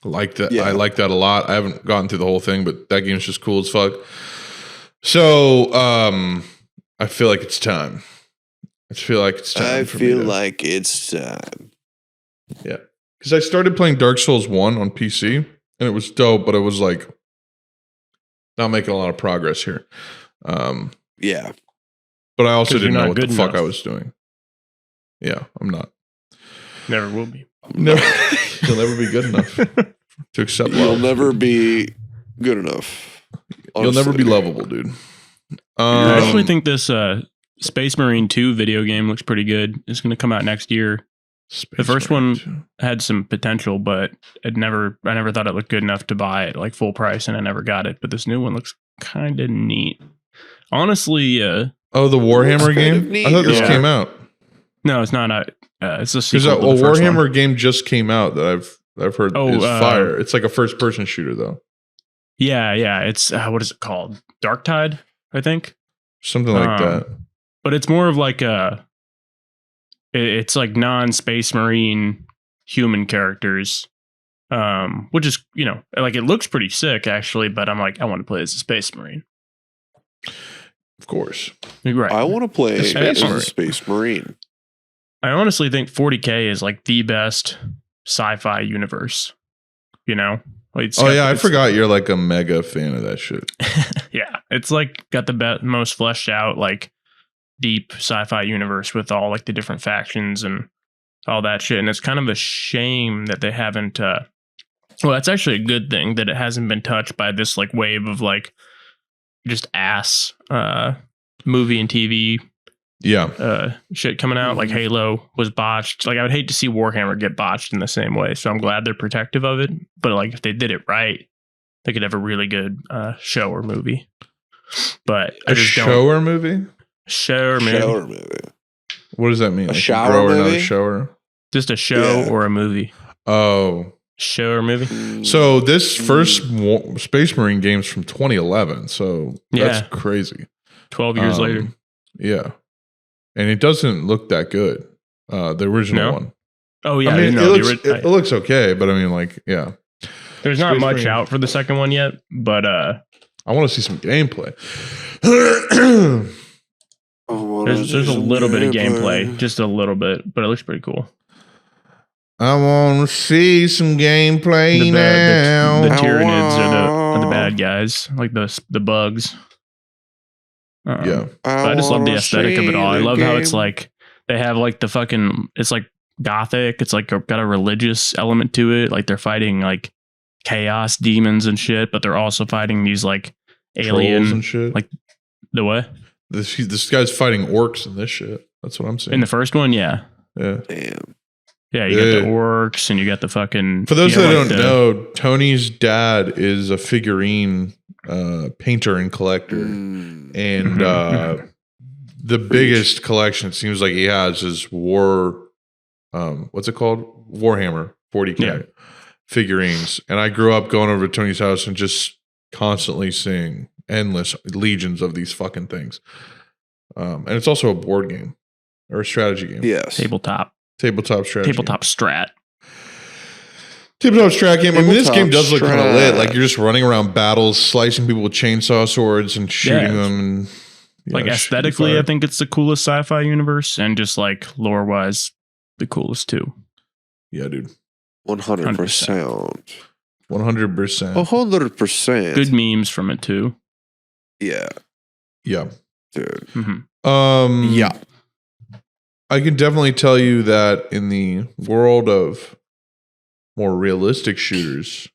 A: I like that a lot. I haven't gotten through the whole thing, but that game's just cool as fuck. So I feel like it's time. I feel like it's time. Yeah. Because I started playing Dark Souls 1 on PC and it was dope, but it was like not making a lot of progress here.
B: Yeah.
A: But I also
C: 'Cause
A: didn't
C: you're
A: know
C: not
A: what the
C: good
A: fuck
C: enough.
A: I was doing. Yeah, I'm not.
C: Never will be.
A: No, you'll never be good enough to accept
B: You'll
A: love.
B: never be good enough.
A: You'll never be lovable, dude.
C: I actually think this Space Marine 2 video game looks pretty good. It's going to come out next year. The first one had some potential, but I never thought it looked good enough to buy it like full price, and I never got it. But this new one looks kind of neat. Honestly,
A: the Warhammer game? I thought this came out.
C: no, it's not. It's a sequel.
A: Because a
C: to the first one.
A: Warhammer game just came out that I've heard is fire. It's like a first person shooter though.
C: Yeah. It's what is it called? Dark Tide, I think.
A: Something like that.
C: But it's more of like it's like non-Space Marine human characters, which is, like it looks pretty sick actually, but I'm like, I want to play as a Space Marine.
A: Of course.
C: Right.
B: I want to play as
A: Space
B: a
A: Marine.
B: Space Marine.
C: I honestly think 40K is like the best sci-fi universe, Like,
A: I forgot you're like a mega fan of that shit.
C: Yeah, it's like got the most fleshed out, like deep sci-fi universe with all like the different factions and all that shit. And it's kind of a shame that they haven't. Well, that's actually a good thing that it hasn't been touched by this like wave of like just ass movie and TV shit coming out. Like Halo was botched. Like I would hate to see Warhammer get botched in the same way. So I'm glad they're protective of it. But like if they did it right, they could have a really good show or movie. But I just don't.
A: Show or movie?
C: Shower movie.
A: What does that mean?
B: A
A: Like
B: shower
A: grower, not
B: movie?
A: a shower?
C: Just a show or a movie.
A: Oh.
C: Show or movie.
A: So this first Space Marine game's from 2011. So that's crazy.
C: 12 years later.
A: Yeah. And it doesn't look that good. The original one.
C: Oh, yeah.
A: I mean, it looks okay, but I mean, like, yeah.
C: There's not
A: Space
C: much
A: Marine.
C: out for the second one yet, but
A: I want to see some gameplay.
C: there's a little bit of gameplay. Just a little bit, but it looks pretty cool.
A: I want to see some gameplay now.
C: The Tyranids are the bad guys, like the bugs.
A: Yeah.
C: But I just love the aesthetic of it all. I love how it's like they have like the fucking, it's like gothic. It's like got a religious element to it. Like they're fighting like chaos demons and shit, but they're also fighting these like alien
A: trolls and shit.
C: Like the what?
A: This guy's fighting orcs and this shit. That's what I'm saying.
C: In the first one, yeah.
B: Damn.
C: Yeah, you got the orcs and you got the fucking.
A: For those that don't know, Tony's dad is a figurine painter and collector, and the biggest collection it seems like he has is what's it called? Warhammer 40K figurines. And I grew up going over to Tony's house and just constantly seeing endless legions of these fucking things. And it's also a board game or a strategy game.
B: Yes.
C: Tabletop
A: strategy.
C: Tabletop strat
A: game. I mean, this game does look kind of lit. Like you're just running around battles, slicing people with chainsaw swords and shooting them. And
C: like aesthetically, I think it's the coolest sci-fi universe, and just like lore-wise, the coolest too.
A: Yeah, dude.
B: 100%.
A: 100%.
B: 100%.
C: Good memes from it too.
B: Yeah.
A: Yeah.
B: Dude.
C: Mm-hmm.
B: Yeah.
A: I can definitely tell you that in the world of more realistic shooters,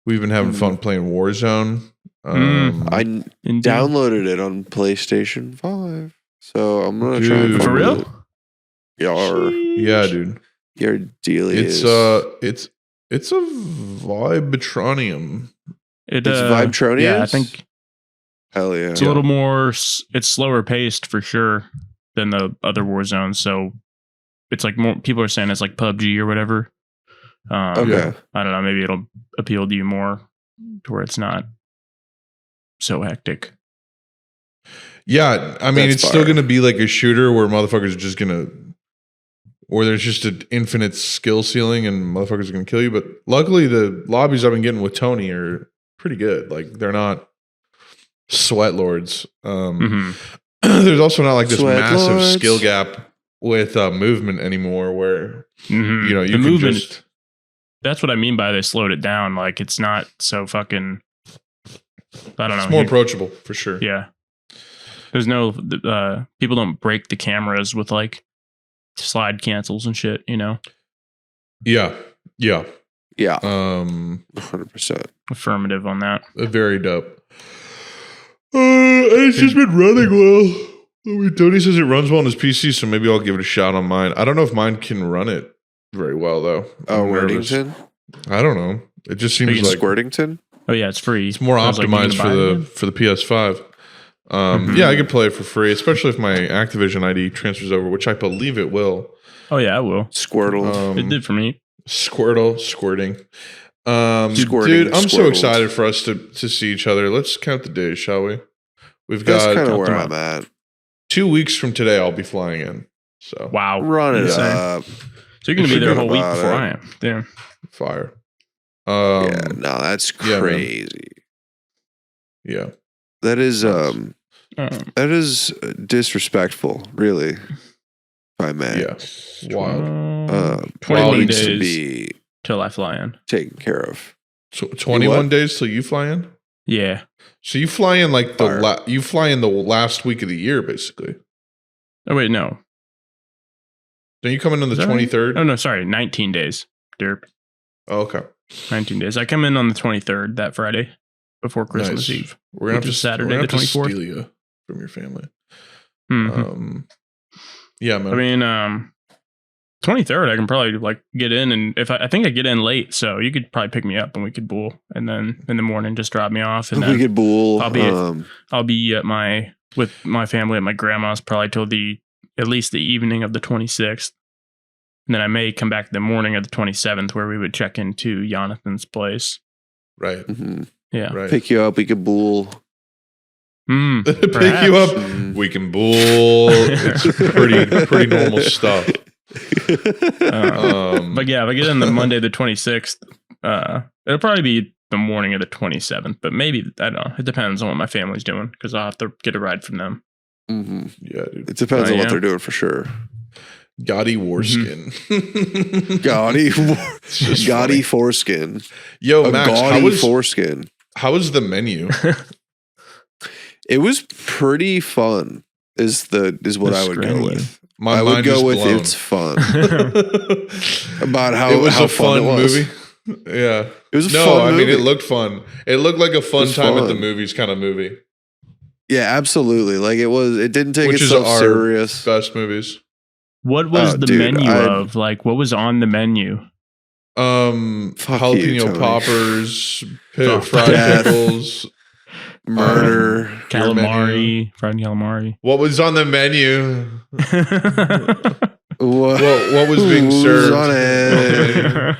A: we've been having fun playing Warzone.
B: I downloaded it on PlayStation 5, so I'm gonna try.
C: For real?
A: Yeah, dude.
B: Your deal
A: it's a Vibetronium.
B: It's Vibetronium.
C: Yeah, I think.
B: Hell yeah!
C: It's a little more. It's slower paced for sure than the other Warzone. So it's like more. People are saying it's like PUBG or whatever.
B: Okay.
C: I don't know. Maybe it'll appeal to you more, to where it's not so hectic.
A: Yeah, I mean, it's still going to be like a shooter where motherfuckers are just going to where there's just an infinite skill ceiling and motherfuckers are gonna kill you. But luckily, the lobbies I've been getting with Tony are pretty good. Like they're not sweat lords. There's also not like this
B: Sweat
A: massive
B: lords.
A: skill gap with movement anymore, where you know you
C: the
A: can
C: movement.
A: just.
C: That's what I mean by they slowed it down. Like it's not so fucking. I don't know.
A: It's more approachable for sure.
C: Yeah. There's no people don't break the cameras with like slide cancels and shit, you know.
A: Yeah.
B: 100%.
C: Affirmative on that.
A: Very dope. It's just been running well. I mean, Tony says it runs well on his PC, so maybe I'll give it a shot on mine. I don't know if mine can run it very well though. I'm nervous.
B: Worthington?
A: I don't know. It just seems like
B: Squirtington?
C: Oh yeah, it's free.
A: it's more
C: I was like,
A: optimized
C: you can buy
A: for the PS5. Yeah, I could play it for free, especially if my Activision ID transfers over, which I believe it will.
C: Oh yeah, I will.
B: Squirtle.
C: It did for me.
A: Squirting.
B: Squirting
A: Dude, I'm so
B: squirtles.
A: excited for us to see each other. Let's count the days, shall we? We've
B: That's
A: got
B: kind of where
C: them
B: I'm at.
A: 2 weeks from today. I'll be flying in. So
C: Wow.
B: Run it
C: Insane.
B: up.
C: So you're gonna be there a whole week
B: About
C: before
B: it.
C: I am. Damn.
A: fire.
B: Yeah, no, that's
A: yeah, man.
B: crazy.
A: Yeah.
B: That is
C: Um,
B: that is disrespectful, really. If I may.
A: Yeah. Wild.
C: 21
B: needs to
C: days
B: be
C: till I fly in.
B: taken care of.
A: 21 days till you fly in.
C: Yeah.
A: So you fly in like
B: Fire.
A: you fly in the last week of the year, basically.
C: Oh wait, no.
A: Don't you come in on the
C: Is that right?
A: 23rd?
C: Oh no, sorry, 19 days. Derp.
A: Oh, okay.
C: 19 days. I come in on the 23rd, that Friday, before Christmas
A: Nice.
C: Eve.
A: We're gonna have
C: Which
A: to
C: is Saturday
A: we're gonna
C: the
A: have to
C: 24th.
A: steal you from your family.
C: Mhm.
A: Yeah, man.
C: I mean, 23rd, I can probably like get in, and if I think I get in late, so you could probably pick me up and we could bool, and then in the morning just drop me off, and
B: We
C: then
B: could bool.
C: I'll be at with my family at my grandma's probably till at least the evening of the 26th, and then I may come back the morning of the 27th where we would check into Jonathan's place.
A: Right.
B: Mhm.
C: Yeah.
A: Right.
B: Pick you up. We could bool.
A: Pick you
C: perhaps.
A: up.
B: Mm.
A: We can bull. It's pretty normal stuff.
C: But yeah, if I get in the Monday the 26th, it'll probably be the morning of the 27th, but maybe, I don't know. It depends on what my family's doing because I'll have to get a ride from them.
B: Mhm.
A: Yeah, dude.
B: It depends on what
C: yeah.
B: they're doing for sure.
A: Gaudy Warskin.
B: Gaudy,
A: It's just
B: gaudy
A: funny.
B: foreskin.
A: Yo,
B: A
A: Max,
B: gaudy foreskin.
A: how was the menu?
B: It was pretty fun. Is what
C: The
B: I would go
C: screen.
B: with.
A: My
B: I would
A: mind
B: go
A: is
B: with
A: blown.
B: it's fun. About how
A: it was
B: how
A: a fun
B: it was.
A: movie. Yeah.
B: It was a
A: No,
B: fun
A: I mean
B: movie.
A: it looked fun. It looked like a fun
B: was
A: time at the
B: fun.
A: movies kind of movie.
B: Yeah, absolutely. Like it was. It didn't take
A: Which is
B: itself
A: our
B: serious.
A: best movies.
C: What was
B: Oh,
C: the
B: dude,
C: menu
B: I-
C: of? Like, what was on the menu?
B: Fuck
A: Jalapeno
B: you, Tony.
A: poppers,
C: Oh,
A: fried
B: death.
A: pickles.
B: Murder.
A: Your menu.
C: Calamari, fried calamari.
A: What was on the menu?
B: What,
A: What was being
B: was
A: served?
B: on it?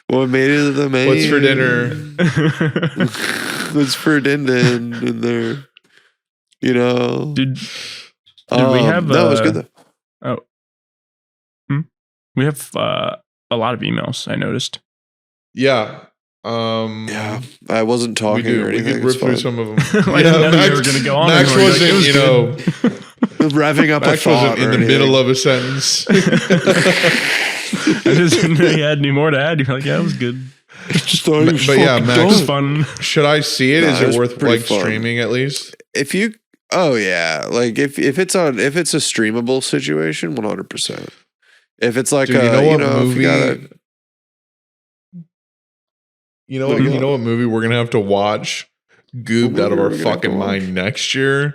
B: What made it to the menu?
A: What's for dinner?
B: What's for dinner in there? You know.
C: Did we have?
B: No, it was good though.
C: We have a lot of emails. I noticed.
A: Yeah.
B: Yeah, I wasn't
A: We
B: talking
A: do.
B: or
A: We
B: anything.
A: could
B: it's
A: rip through
B: fine.
A: some of them.
C: I didn't know you were going to go on.
A: Max
C: anymore.
A: wasn't,
C: Like, it was good.
B: Revving up
A: Max
B: a thought
A: wasn't in
B: or
A: the
B: anything.
A: middle of a sentence.
C: I just didn't know you had any more to add. You're like, yeah, it was good.
B: Just thought it was
A: But yeah,
B: fucking
A: Max-
C: It was
B: dumb.
C: fun.
A: Should I see it?
B: Nah,
A: Is
B: it
A: it
B: was
A: worth
B: pretty
A: like
B: fun.
A: streaming at least?
B: If you, oh yeah, like if it's a streamable situation, 100%. If it's like
A: Dude,
B: a,
A: you know what
B: if
A: movie?
B: you gotta,
A: You know
B: What
A: what?
B: do you
A: You know
B: want?
A: what movie we're gonna have to watch, gooped
B: What
A: out of
B: movie
A: our
B: are we gonna have to
A: fucking
B: watch?
A: mind next year
B: What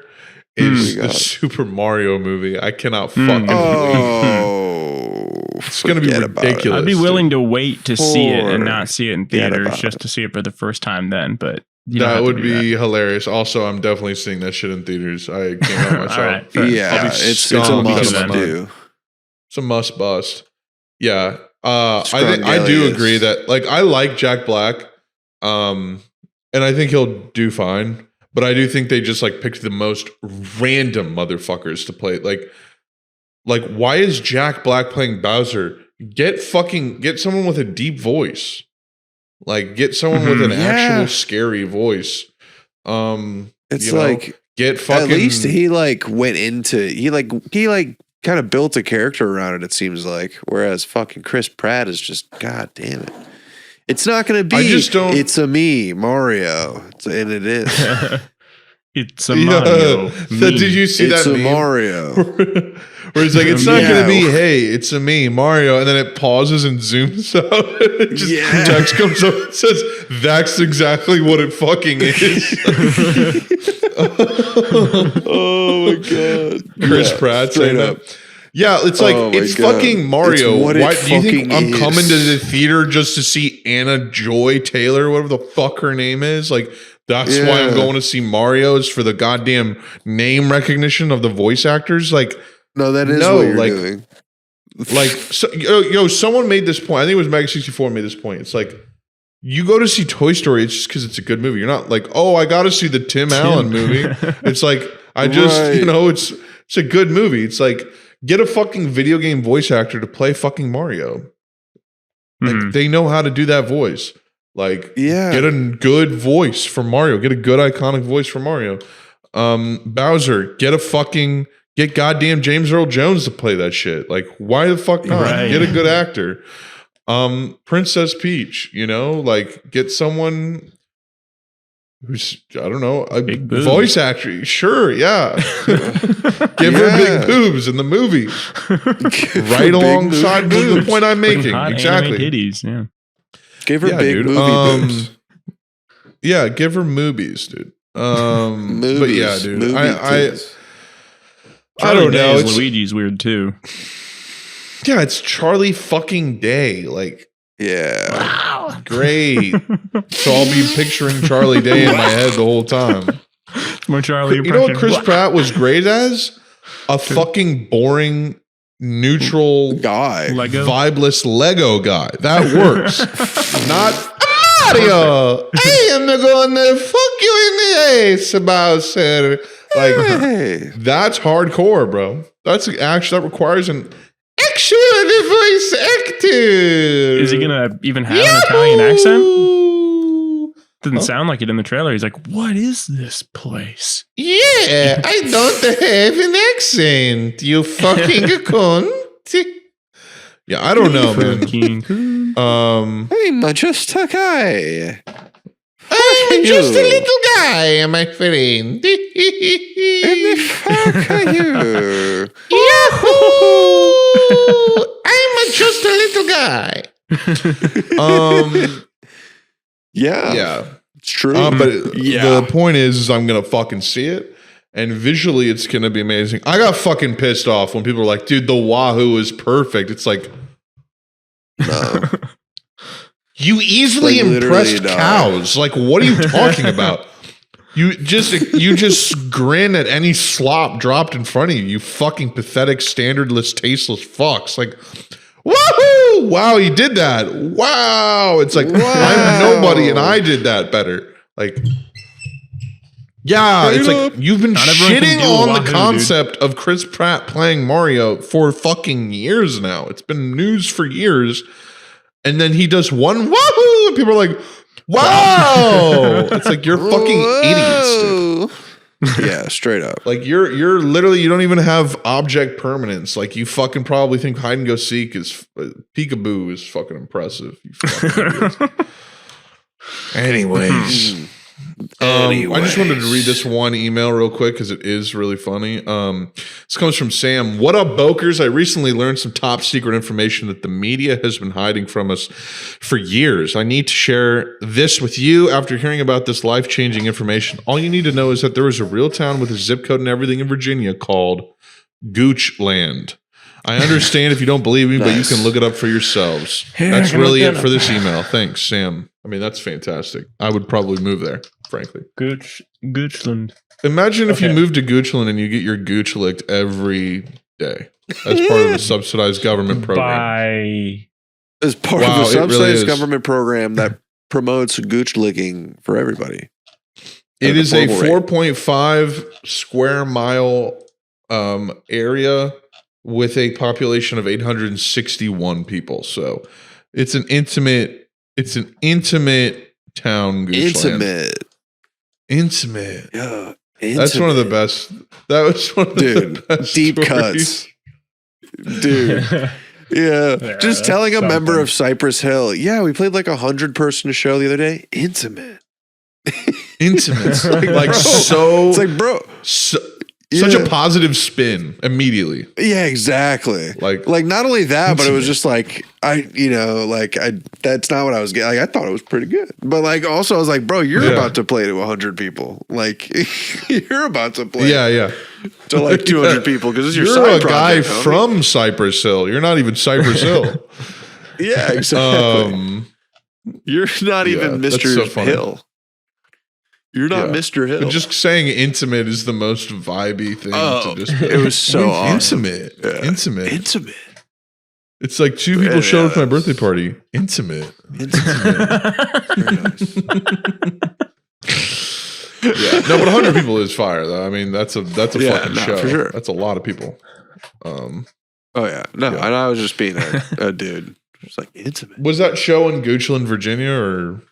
B: do
A: is
B: we
A: the
B: got?
A: Super Mario movie. I cannot
C: Mm.
A: fucking believe
B: oh,
A: It's gonna be
B: forget about it.
A: ridiculous.
C: I'd be willing to wait to see it and
B: Forget
C: not see it in
B: about
C: theaters just
B: it.
C: to see it for the first time then. But you don't
A: that
C: have to
A: would
C: do
A: be hilarious. Also, I'm definitely seeing that shit in theaters. I can't help myself.
C: All right, fair.
B: Yeah,
A: I'll be
B: it's a
A: skunked
B: must
C: out of my
B: do.
A: It's a must bust. Yeah. I do
B: Scrungledorf.
A: agree that like I like Jack Black. And I think he'll do fine. But I do think they just like picked the most random motherfuckers to play. Like Like, why is Jack Black playing Bowser? Get someone with a deep voice. Like, get someone with an actual scary voice.
B: It's like
A: get fucking.
B: At least he like went into he kind of built a character around it. It seems like, whereas fucking Chris Pratt is just, god damn it. It's not going to be.
A: I just don't.
B: It's a me, Mario, and it is.
C: It's a Mario.
A: So did you see
B: it's
A: that?
B: It's a Mario.
A: Where it's like, it's not going to be, hey, it's a me, Mario, and then it pauses and zooms out. Text comes up and says, that's exactly what it fucking is.
B: Oh my god,
A: Chris Pratt saying that. Yeah, it's like, it's fucking Mario. Why do you think I'm coming to the theater just to see Anna Joy Taylor, whatever the fuck her name is? Like, that's why I'm going to see Mario, is for the goddamn name recognition of the voice actors. Like,
B: no, that is what you're doing.
A: Like, someone made this point. I think it was Mag64 made this point. It's like, you go to see Toy Story, it's just because it's a good movie. You're not like, oh, I got to see the Tim Allen movie. It's like, it's a good movie. It's like, get a fucking video game voice actor to play fucking Mario. Like, they know how to do that voice. Like, get a good voice for Mario. Get a good iconic voice for Mario. Bowser, get goddamn James Earl Jones to play that shit. Like, why the fuck not?
C: Right.
A: Get a good actor. Princess Peach, like, get someone who's, I don't know, a voice actor. Sure, yeah. Give her big boobs in the movie. Right alongside the point I'm making. Exactly.
C: Titties, yeah.
B: Give her big movie boobs.
A: Yeah, give her moobies, dude.
B: Movies,
A: but yeah, dude. I
C: Charlie
A: don't know.
C: Day as Luigi's weird too.
A: Yeah, it's Charlie fucking Day. Like,
B: yeah.
A: Great. So I'll be picturing Charlie Day in my head the whole time.
C: My Charlie
A: You know what Chris Pratt was great as? A fucking boring, neutral
B: guy.
A: Vibeless Lego guy. That works. Not Mario. I am gonna fuck you in the ass, Bowser. Like, that's hardcore, bro. That requires an actual voice actor.
C: Is he gonna even have an Italian accent? Didn't sound like it in the trailer. He's like, "What is this place?"
A: Yeah, I don't have an accent. You fucking cunt. Yeah, I don't know, man.
B: I'm just a guy.
A: I'm just a little guy, my friend.
B: And the fuck are you?
A: Yahoo! I'm just a little guy. Yeah,
B: it's true.
A: But the point is I'm gonna fucking see it, and visually it's gonna be amazing. I got fucking pissed off when people were like, "Dude, the Wahoo is perfect." It's like, no. You easily impressed cows. Like, what are you talking about? You just grin at any slop dropped in front of you. You fucking pathetic, standardless, tasteless fucks. Like, woohoo! Wow, he did that. Wow. It's like, I'm nobody and I did that better. Like, yeah, it's like you've been shitting on the concept of Chris Pratt playing Mario for fucking years now. It's been news for years. And then he does one wahoo, and people are like, wow. It's like, you're fucking idiots, dude.
B: Yeah, straight up.
A: Like, you're literally, you don't even have object permanence. Like, you fucking probably think hide and go seek is peekaboo is fucking impressive. You fucking Anyways. I just wanted to read this one email real quick because it is really funny. This comes from Sam. What up, Bokers? I recently learned some top secret information that the media has been hiding from us for years. I need to share this with you after hearing about this life-changing information. All you need to know is that there is a real town with a zip code and everything in Virginia called Goochland. I understand if you don't believe me, but you can look it up for yourselves. That's really it for this email. Thanks, Sam. I mean, that's fantastic. I would probably move there, frankly.
C: Goochland.
A: Imagine if you moved to Goochland and you get your gooch licked every day as part of a subsidized government program.
B: As part of a subsidized government program that promotes gooch licking for everybody.
A: It is a 4.5 square mile area with a population of 861 people. So it's an intimate town. Goochland. Intimate.
B: Yeah.
A: That's one of the best. That was one of the best
B: deep
A: stories.
B: cuts. Dude. Yeah. Just telling a member of Cypress Hill, yeah, we played like 100-person show the other day. Intimate.
A: Intimate. Like so.
B: It's like, bro.
A: Such a positive spin immediately.
B: Yeah, exactly. Like not only that, but it was just like, that's not what I was getting. Like, I thought it was pretty good. But like, also I was like, bro, you're about to play to 100 people. Like you're about to play to like 200 people. Cause it's your side project,
A: guy from Cypress Hill. You're not even Cypress Hill.
B: Yeah, exactly. You're not even Mr.
A: So
B: Hill. You're not Mr. Hill.
A: But just saying intimate is the most vibey thing to just
B: it was so awesome.
A: Intimate. It's like two people showed up to my birthday party. Intimate.
B: Very nice.
A: No, but 100 people is fire though. I mean, that's a fucking show.
B: For sure.
A: That's a lot of people.
B: And I was just being a dude. Just like intimate.
A: Was that show in Goochland, Virginia, or?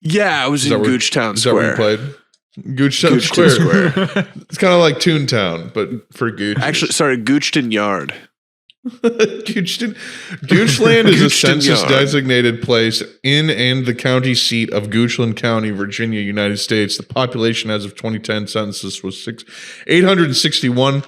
B: Yeah, I was in Goochtown Square.
A: Is that where you played? Goochtown Square. It's kind of like Toontown, but for Gooch.
B: Actually, sorry, Goochton Yard.
A: Goochland is a census-designated place in and the county seat of Goochland County, Virginia, United States. The population as of 2010 census was 861.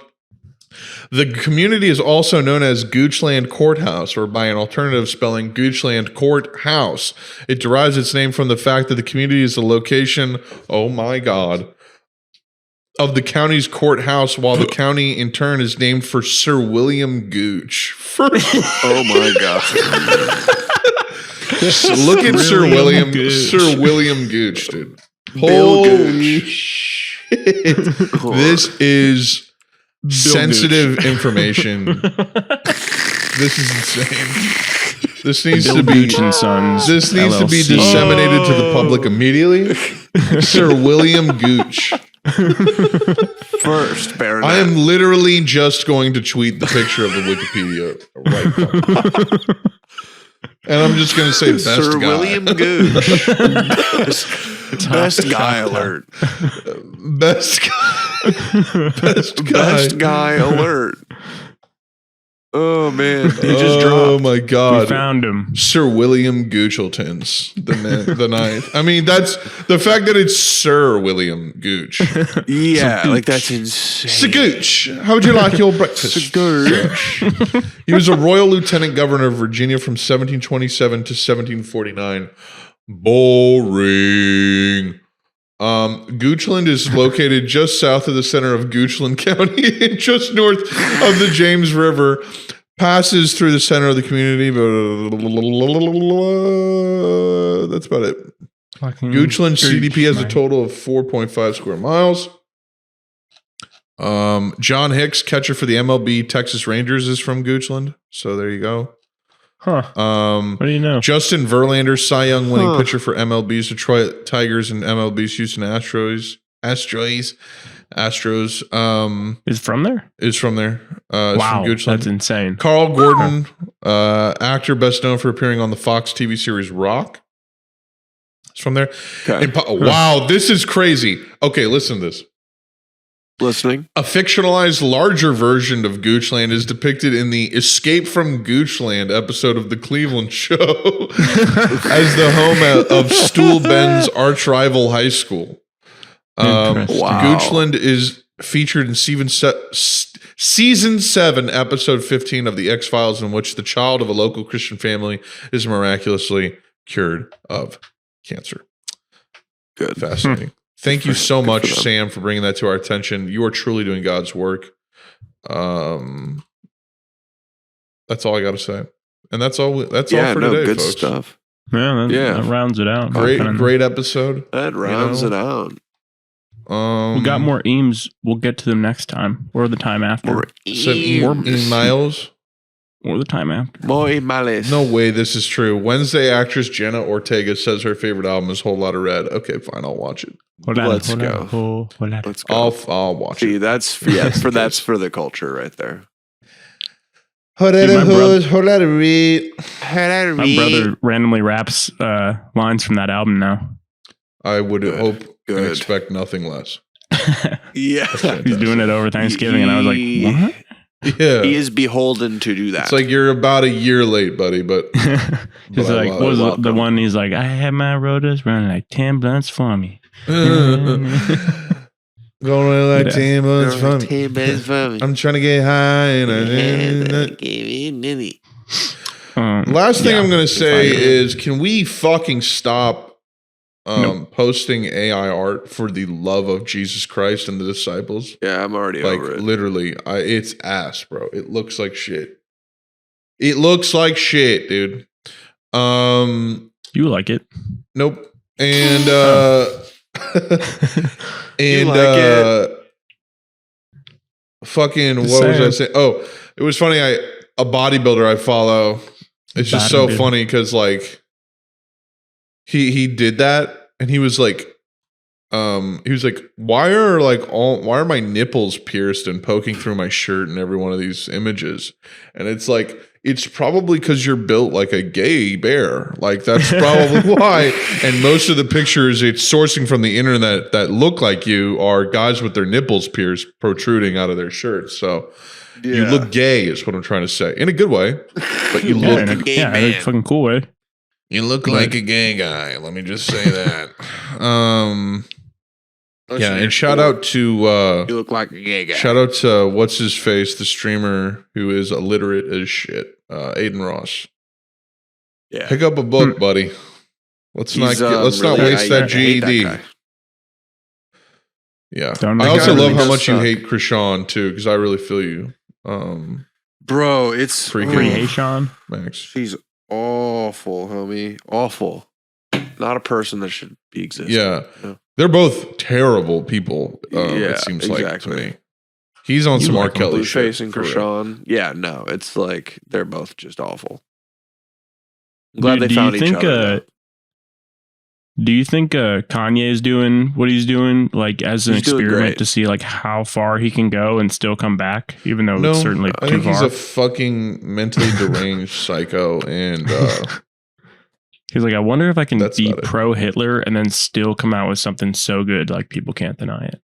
A: The community is also known as Goochland Courthouse, or by an alternative spelling, Goochland Courthouse. It derives its name from the fact that the community is the location, oh my God, of the county's courthouse, while the county in turn is named for Sir William Gooch.
B: Oh my God.
A: Look at Sir William Gooch, dude. Holy shit. This is sensitive information. This is insane. This needs to be This needs to be disseminated to the public immediately. Sir William Gooch.
B: First baronet.
A: I am literally just going to tweet the picture of the Wikipedia right now. And I'm just going to say best
B: Sir
A: guy.
B: William Gooch. Best guy alert.
A: Best guy.
B: Best guy alert. Oh man, he just dropped.
A: Oh my God,
C: we found him,
A: Sir William Goochletons, the ninth. I mean, that's the fact that it's Sir William Gooch.
B: Yeah, like that's insane.
A: Sir Gooch, how would you like your breakfast?
B: Sir Gooch.
A: He was a royal lieutenant governor of Virginia from 1727 to 1749. Boring. Goochland is located just south of the center of Goochland County and just north of the James River. Passes through the center of the community. That's about it. Goochland CDP has a total of 4.5 square miles. John Hicks, catcher for the MLB Texas Rangers, is from Goochland. So there you go.
C: Huh. What do you know?
A: Justin Verlander, Cy Young winning pitcher for MLB's Detroit Tigers and MLB's Houston Astros.
C: Is from there?
A: Is from there.
C: Wow,
A: from Goochland.
C: that's insane.
A: Carl Gordon, actor best known for appearing on the Fox TV series Rock. It's from there.
B: Okay.
A: Wow, this is crazy. Okay, listen to this.
B: Listening.
A: A fictionalized larger version of Goochland is depicted in the Escape from Goochland episode of The Cleveland Show as the home of Stool Ben's arch rival high school.
B: Wow.
A: Goochland is featured in season 7, episode 15 of The X-Files, in which the child of a local Christian family is miraculously cured of cancer.
B: Good.
A: Fascinating. Thank you so much, Sam, for bringing that to our attention. You are truly doing God's work. That's all I got to say, and that's all. That's all for today,
B: good
A: folks.
B: Stuff.
C: Yeah, that rounds it out.
A: Great episode.
B: That rounds it out.
C: We got more eames. We'll get to them next time, or the time after.
B: More
A: emails.
C: Or the time after.
B: More emails.
A: No way this is true. Wednesday actress Jenna Ortega says her favorite album is Whole Lotta Red. Okay, fine, I'll watch it.
B: Let's go.
A: I'll watch it.
B: That's for the culture right there.
C: My brother randomly raps lines from that album now.
A: I would hope and
B: Good.
A: expect nothing less.
B: Yeah.
C: He's doing it over Thanksgiving, and I was like, what?
A: Yeah.
B: He is beholden to do that.
A: It's like you're about a year late, buddy, but
C: He's like, what was the one? He's like, I had my rotors running like 10 blunts for me.
A: Going like 10 months from me.
B: 10 minutes from me.
A: I'm trying to get high. And last thing I'm going to say is, can we fucking stop posting AI art for the love of Jesus Christ and the disciples?
B: Yeah, I'm already
A: Like,
B: over it.
A: literally, it's ass, bro. It looks like shit. It looks like shit, dude.
C: You like it?
A: Nope. And and fucking what was I saying? Oh, it was funny. A bodybuilder I follow. It's just so funny because like he did that and he was like, why are my nipples pierced and poking through my shirt in every one of these images? And it's like, it's probably because you're built like a gay bear. Like that's probably why. And most of the pictures it's sourcing from the internet that look like you are guys with their nipples pierced protruding out of their shirts. So you look gay is what I'm trying to say. In a good way. But you look
C: in a fucking cool way.
A: You look like a gay guy. Let me just say that. Yeah, and shout out to
B: you look like a gay guy.
A: Shout out to what's his face, the streamer who is illiterate as shit, Aiden Ross.
B: Yeah,
A: pick up a book, buddy. Let's not
B: really,
A: waste that GED. Yeah, I also love how much you hate Krishan too, because I really feel you.
B: Bro, it's
C: free Sean
A: Max.
B: She's awful, homie. Awful. Not a person that should be existing.
A: Yeah. They're both terrible people. It seems like to me. He's on some R. Kelly shit.
B: Blueface and Krishan. Yeah, no, it's like they're both just awful. I'm glad they found each other.
C: Do you think Kanye is doing what he's doing, like as an experiment to see like how far he can go and still come back, even though it's certainly too far?
A: I think he's a fucking mentally deranged psycho, and
C: he's like, I wonder if I can be pro Hitler and then still come out with something so good like people can't deny it.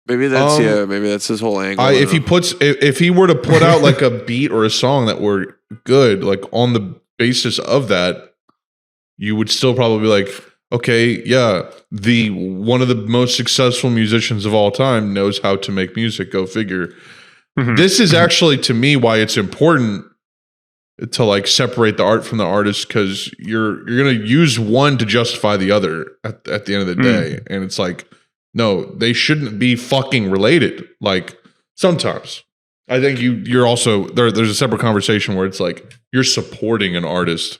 B: Maybe that's maybe that's his whole angle.
A: If he were to put out like a beat or a song that were good, like on the basis of that, you would still probably be like, okay, yeah, one of the most successful musicians of all time knows how to make music. Go figure. Mm-hmm. This is actually, to me, why it's important to like separate the art from the artist, because you're gonna use one to justify the other at the end of the day, and it's like, no, they shouldn't be fucking related. Like sometimes, I think you're also there's a separate conversation where it's like you're supporting an artist.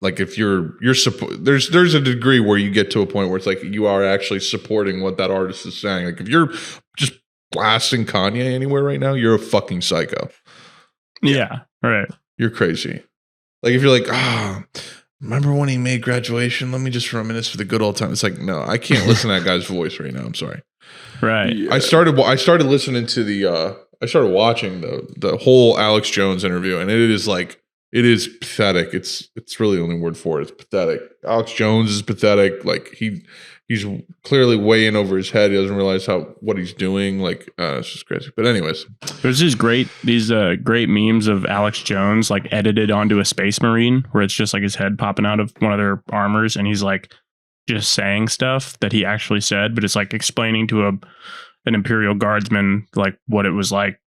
A: Like if there's a degree where you get to a point where it's like you are actually supporting what that artist is saying. Like if you're just blasting Kanye anywhere right now, you're a fucking psycho.
C: Yeah, right.
A: You're crazy. Like if you're like, remember when he made Graduation? Let me just reminisce for the good old time. It's like, no, I can't listen to that guy's voice right now. I'm sorry.
C: Right.
A: Yeah. I started listening to I started watching the whole Alex Jones interview, and it is pathetic. It's really the only word for it. It's pathetic. Alex Jones is pathetic. Like he's clearly way in over his head. He doesn't realize what he's doing. Like it's just crazy. But anyways,
C: there's these great memes of Alex Jones like edited onto a Space Marine where it's just like his head popping out of one of their armors, and he's like just saying stuff that he actually said, but it's like explaining to an Imperial Guardsman like what it was like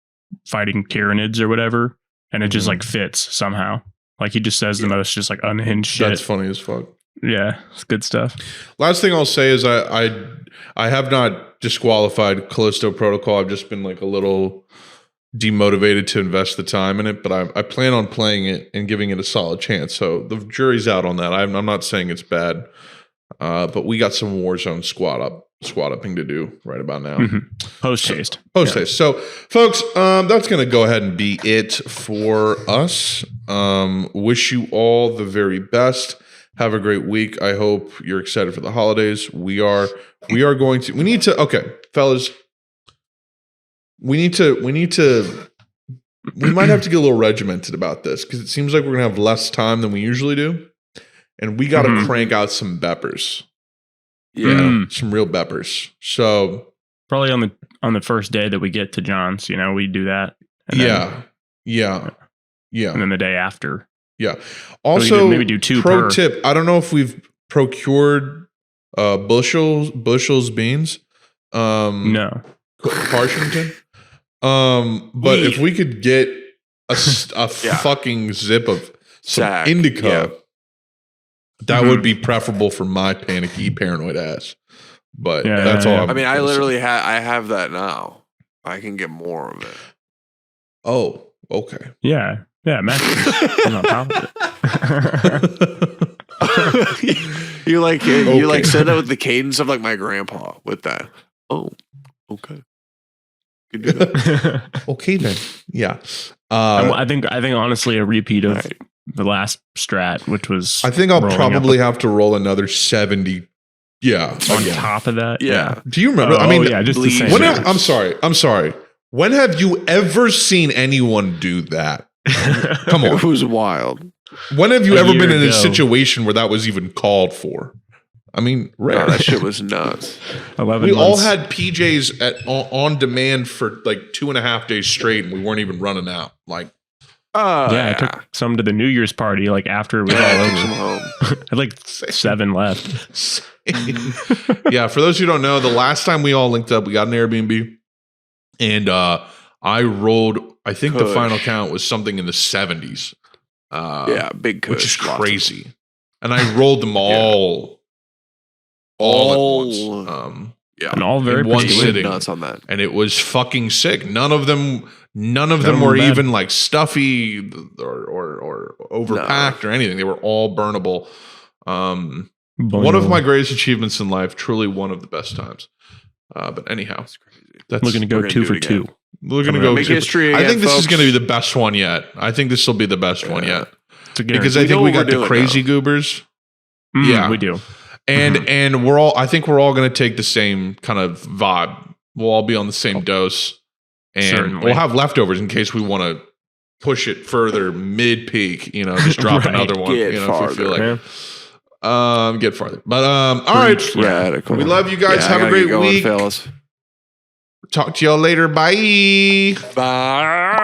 C: fighting Tyranids or whatever. And it just like fits somehow. Like he just says the most just like unhinged shit.
A: That's funny as fuck.
C: Yeah, it's good stuff.
A: Last thing I'll say is I have not disqualified Callisto Protocol. I've just been like a little demotivated to invest the time in it, but I plan on playing it and giving it a solid chance. So the jury's out on that. I'm not saying it's bad, but we got some Warzone squad upping to do right about now.
C: Mm-hmm. Post haste.
A: So folks, that's going to go ahead and be it for us. Wish you all the very best. Have a great week. I hope you're excited for the holidays. We need to, okay, fellas, we might have to get a little regimented about this because it seems like we're gonna have less time than we usually do, and we got to crank out some beppers.
B: Yeah,
A: some real beppers. So
C: probably on the first day that we get to John's, we do that. And
A: yeah.
C: And then the day after.
A: Yeah. Also,
C: maybe do 2
A: pro
C: per.
A: tip. I don't know if we've procured bushels beans.
C: No.
A: Parshington. But if we could get a fucking zip of some
B: Sack.
A: indica, that would be preferable for my panicky, paranoid ass. But that's all.
B: I mean, I literally I have that now. I can get more of it.
A: Oh, okay.
C: Yeah. Yeah, Matt is on top of it.
B: you like said that with the cadence of like my grandpa with that. Oh, okay. Could do that.
A: Okay then. Yeah.
C: I think honestly a repeat of the last strat, which was
A: I think I'll probably have to roll another 70. Yeah.
C: On top of that.
B: Yeah.
A: Do you remember? I mean,
C: just the same.
A: I'm sorry. When have you ever seen anyone do that? Come on.
B: It was wild.
A: When have you ever been in
C: ago.
A: a situation where that was even called for? I mean, rare.
B: No, that shit was nuts.
C: 11
A: We all
C: months.
A: had PJs on demand for like 2.5 days straight, and we weren't even running out. Like,
C: I took some to the New Year's party like after it was all
B: I took some
C: over.
B: home.
C: I had like 7 left.
A: yeah, for those who don't know, the last time we all linked up, we got an Airbnb, and I rolled. I think the final count was something in the 70s.
B: Big kush,
A: which is crazy. And I rolled them all at once.
C: And all very
A: in one
C: particular.
A: sitting.
B: Nuts on that.
A: And it was fucking sick. None of them were
C: bad.
A: even like stuffy or overpacked or anything. They were all burnable. One of my greatest achievements in life, truly one of the best times. But anyhow, that's
C: looking to go 2 for 2.
A: We're going to go
B: make
A: two.
B: history
A: I
B: again,
A: think this is
B: folks.
A: going to be the best one yet. I think this will be the best one yet. Because I
B: We
A: think
B: know
A: we
B: what
A: got
B: we're
A: the
B: doing
A: crazy
B: now.
A: goobers. Yeah.
C: we do.
A: And I think we're all going to take the same kind of vibe. We'll all be on the same dose. And
C: Certainly.
A: we'll have leftovers in case we want to push it further mid-peak, just drop
C: Right.
A: another one,
B: Get
A: if we feel like
C: Yeah.
A: get farther. But all right.
B: Radical.
A: We love you guys.
B: Yeah, I
A: have a
B: gotta
A: great
B: get going,
A: week.
B: fellas.
A: Talk to y'all later. Bye.
B: Bye.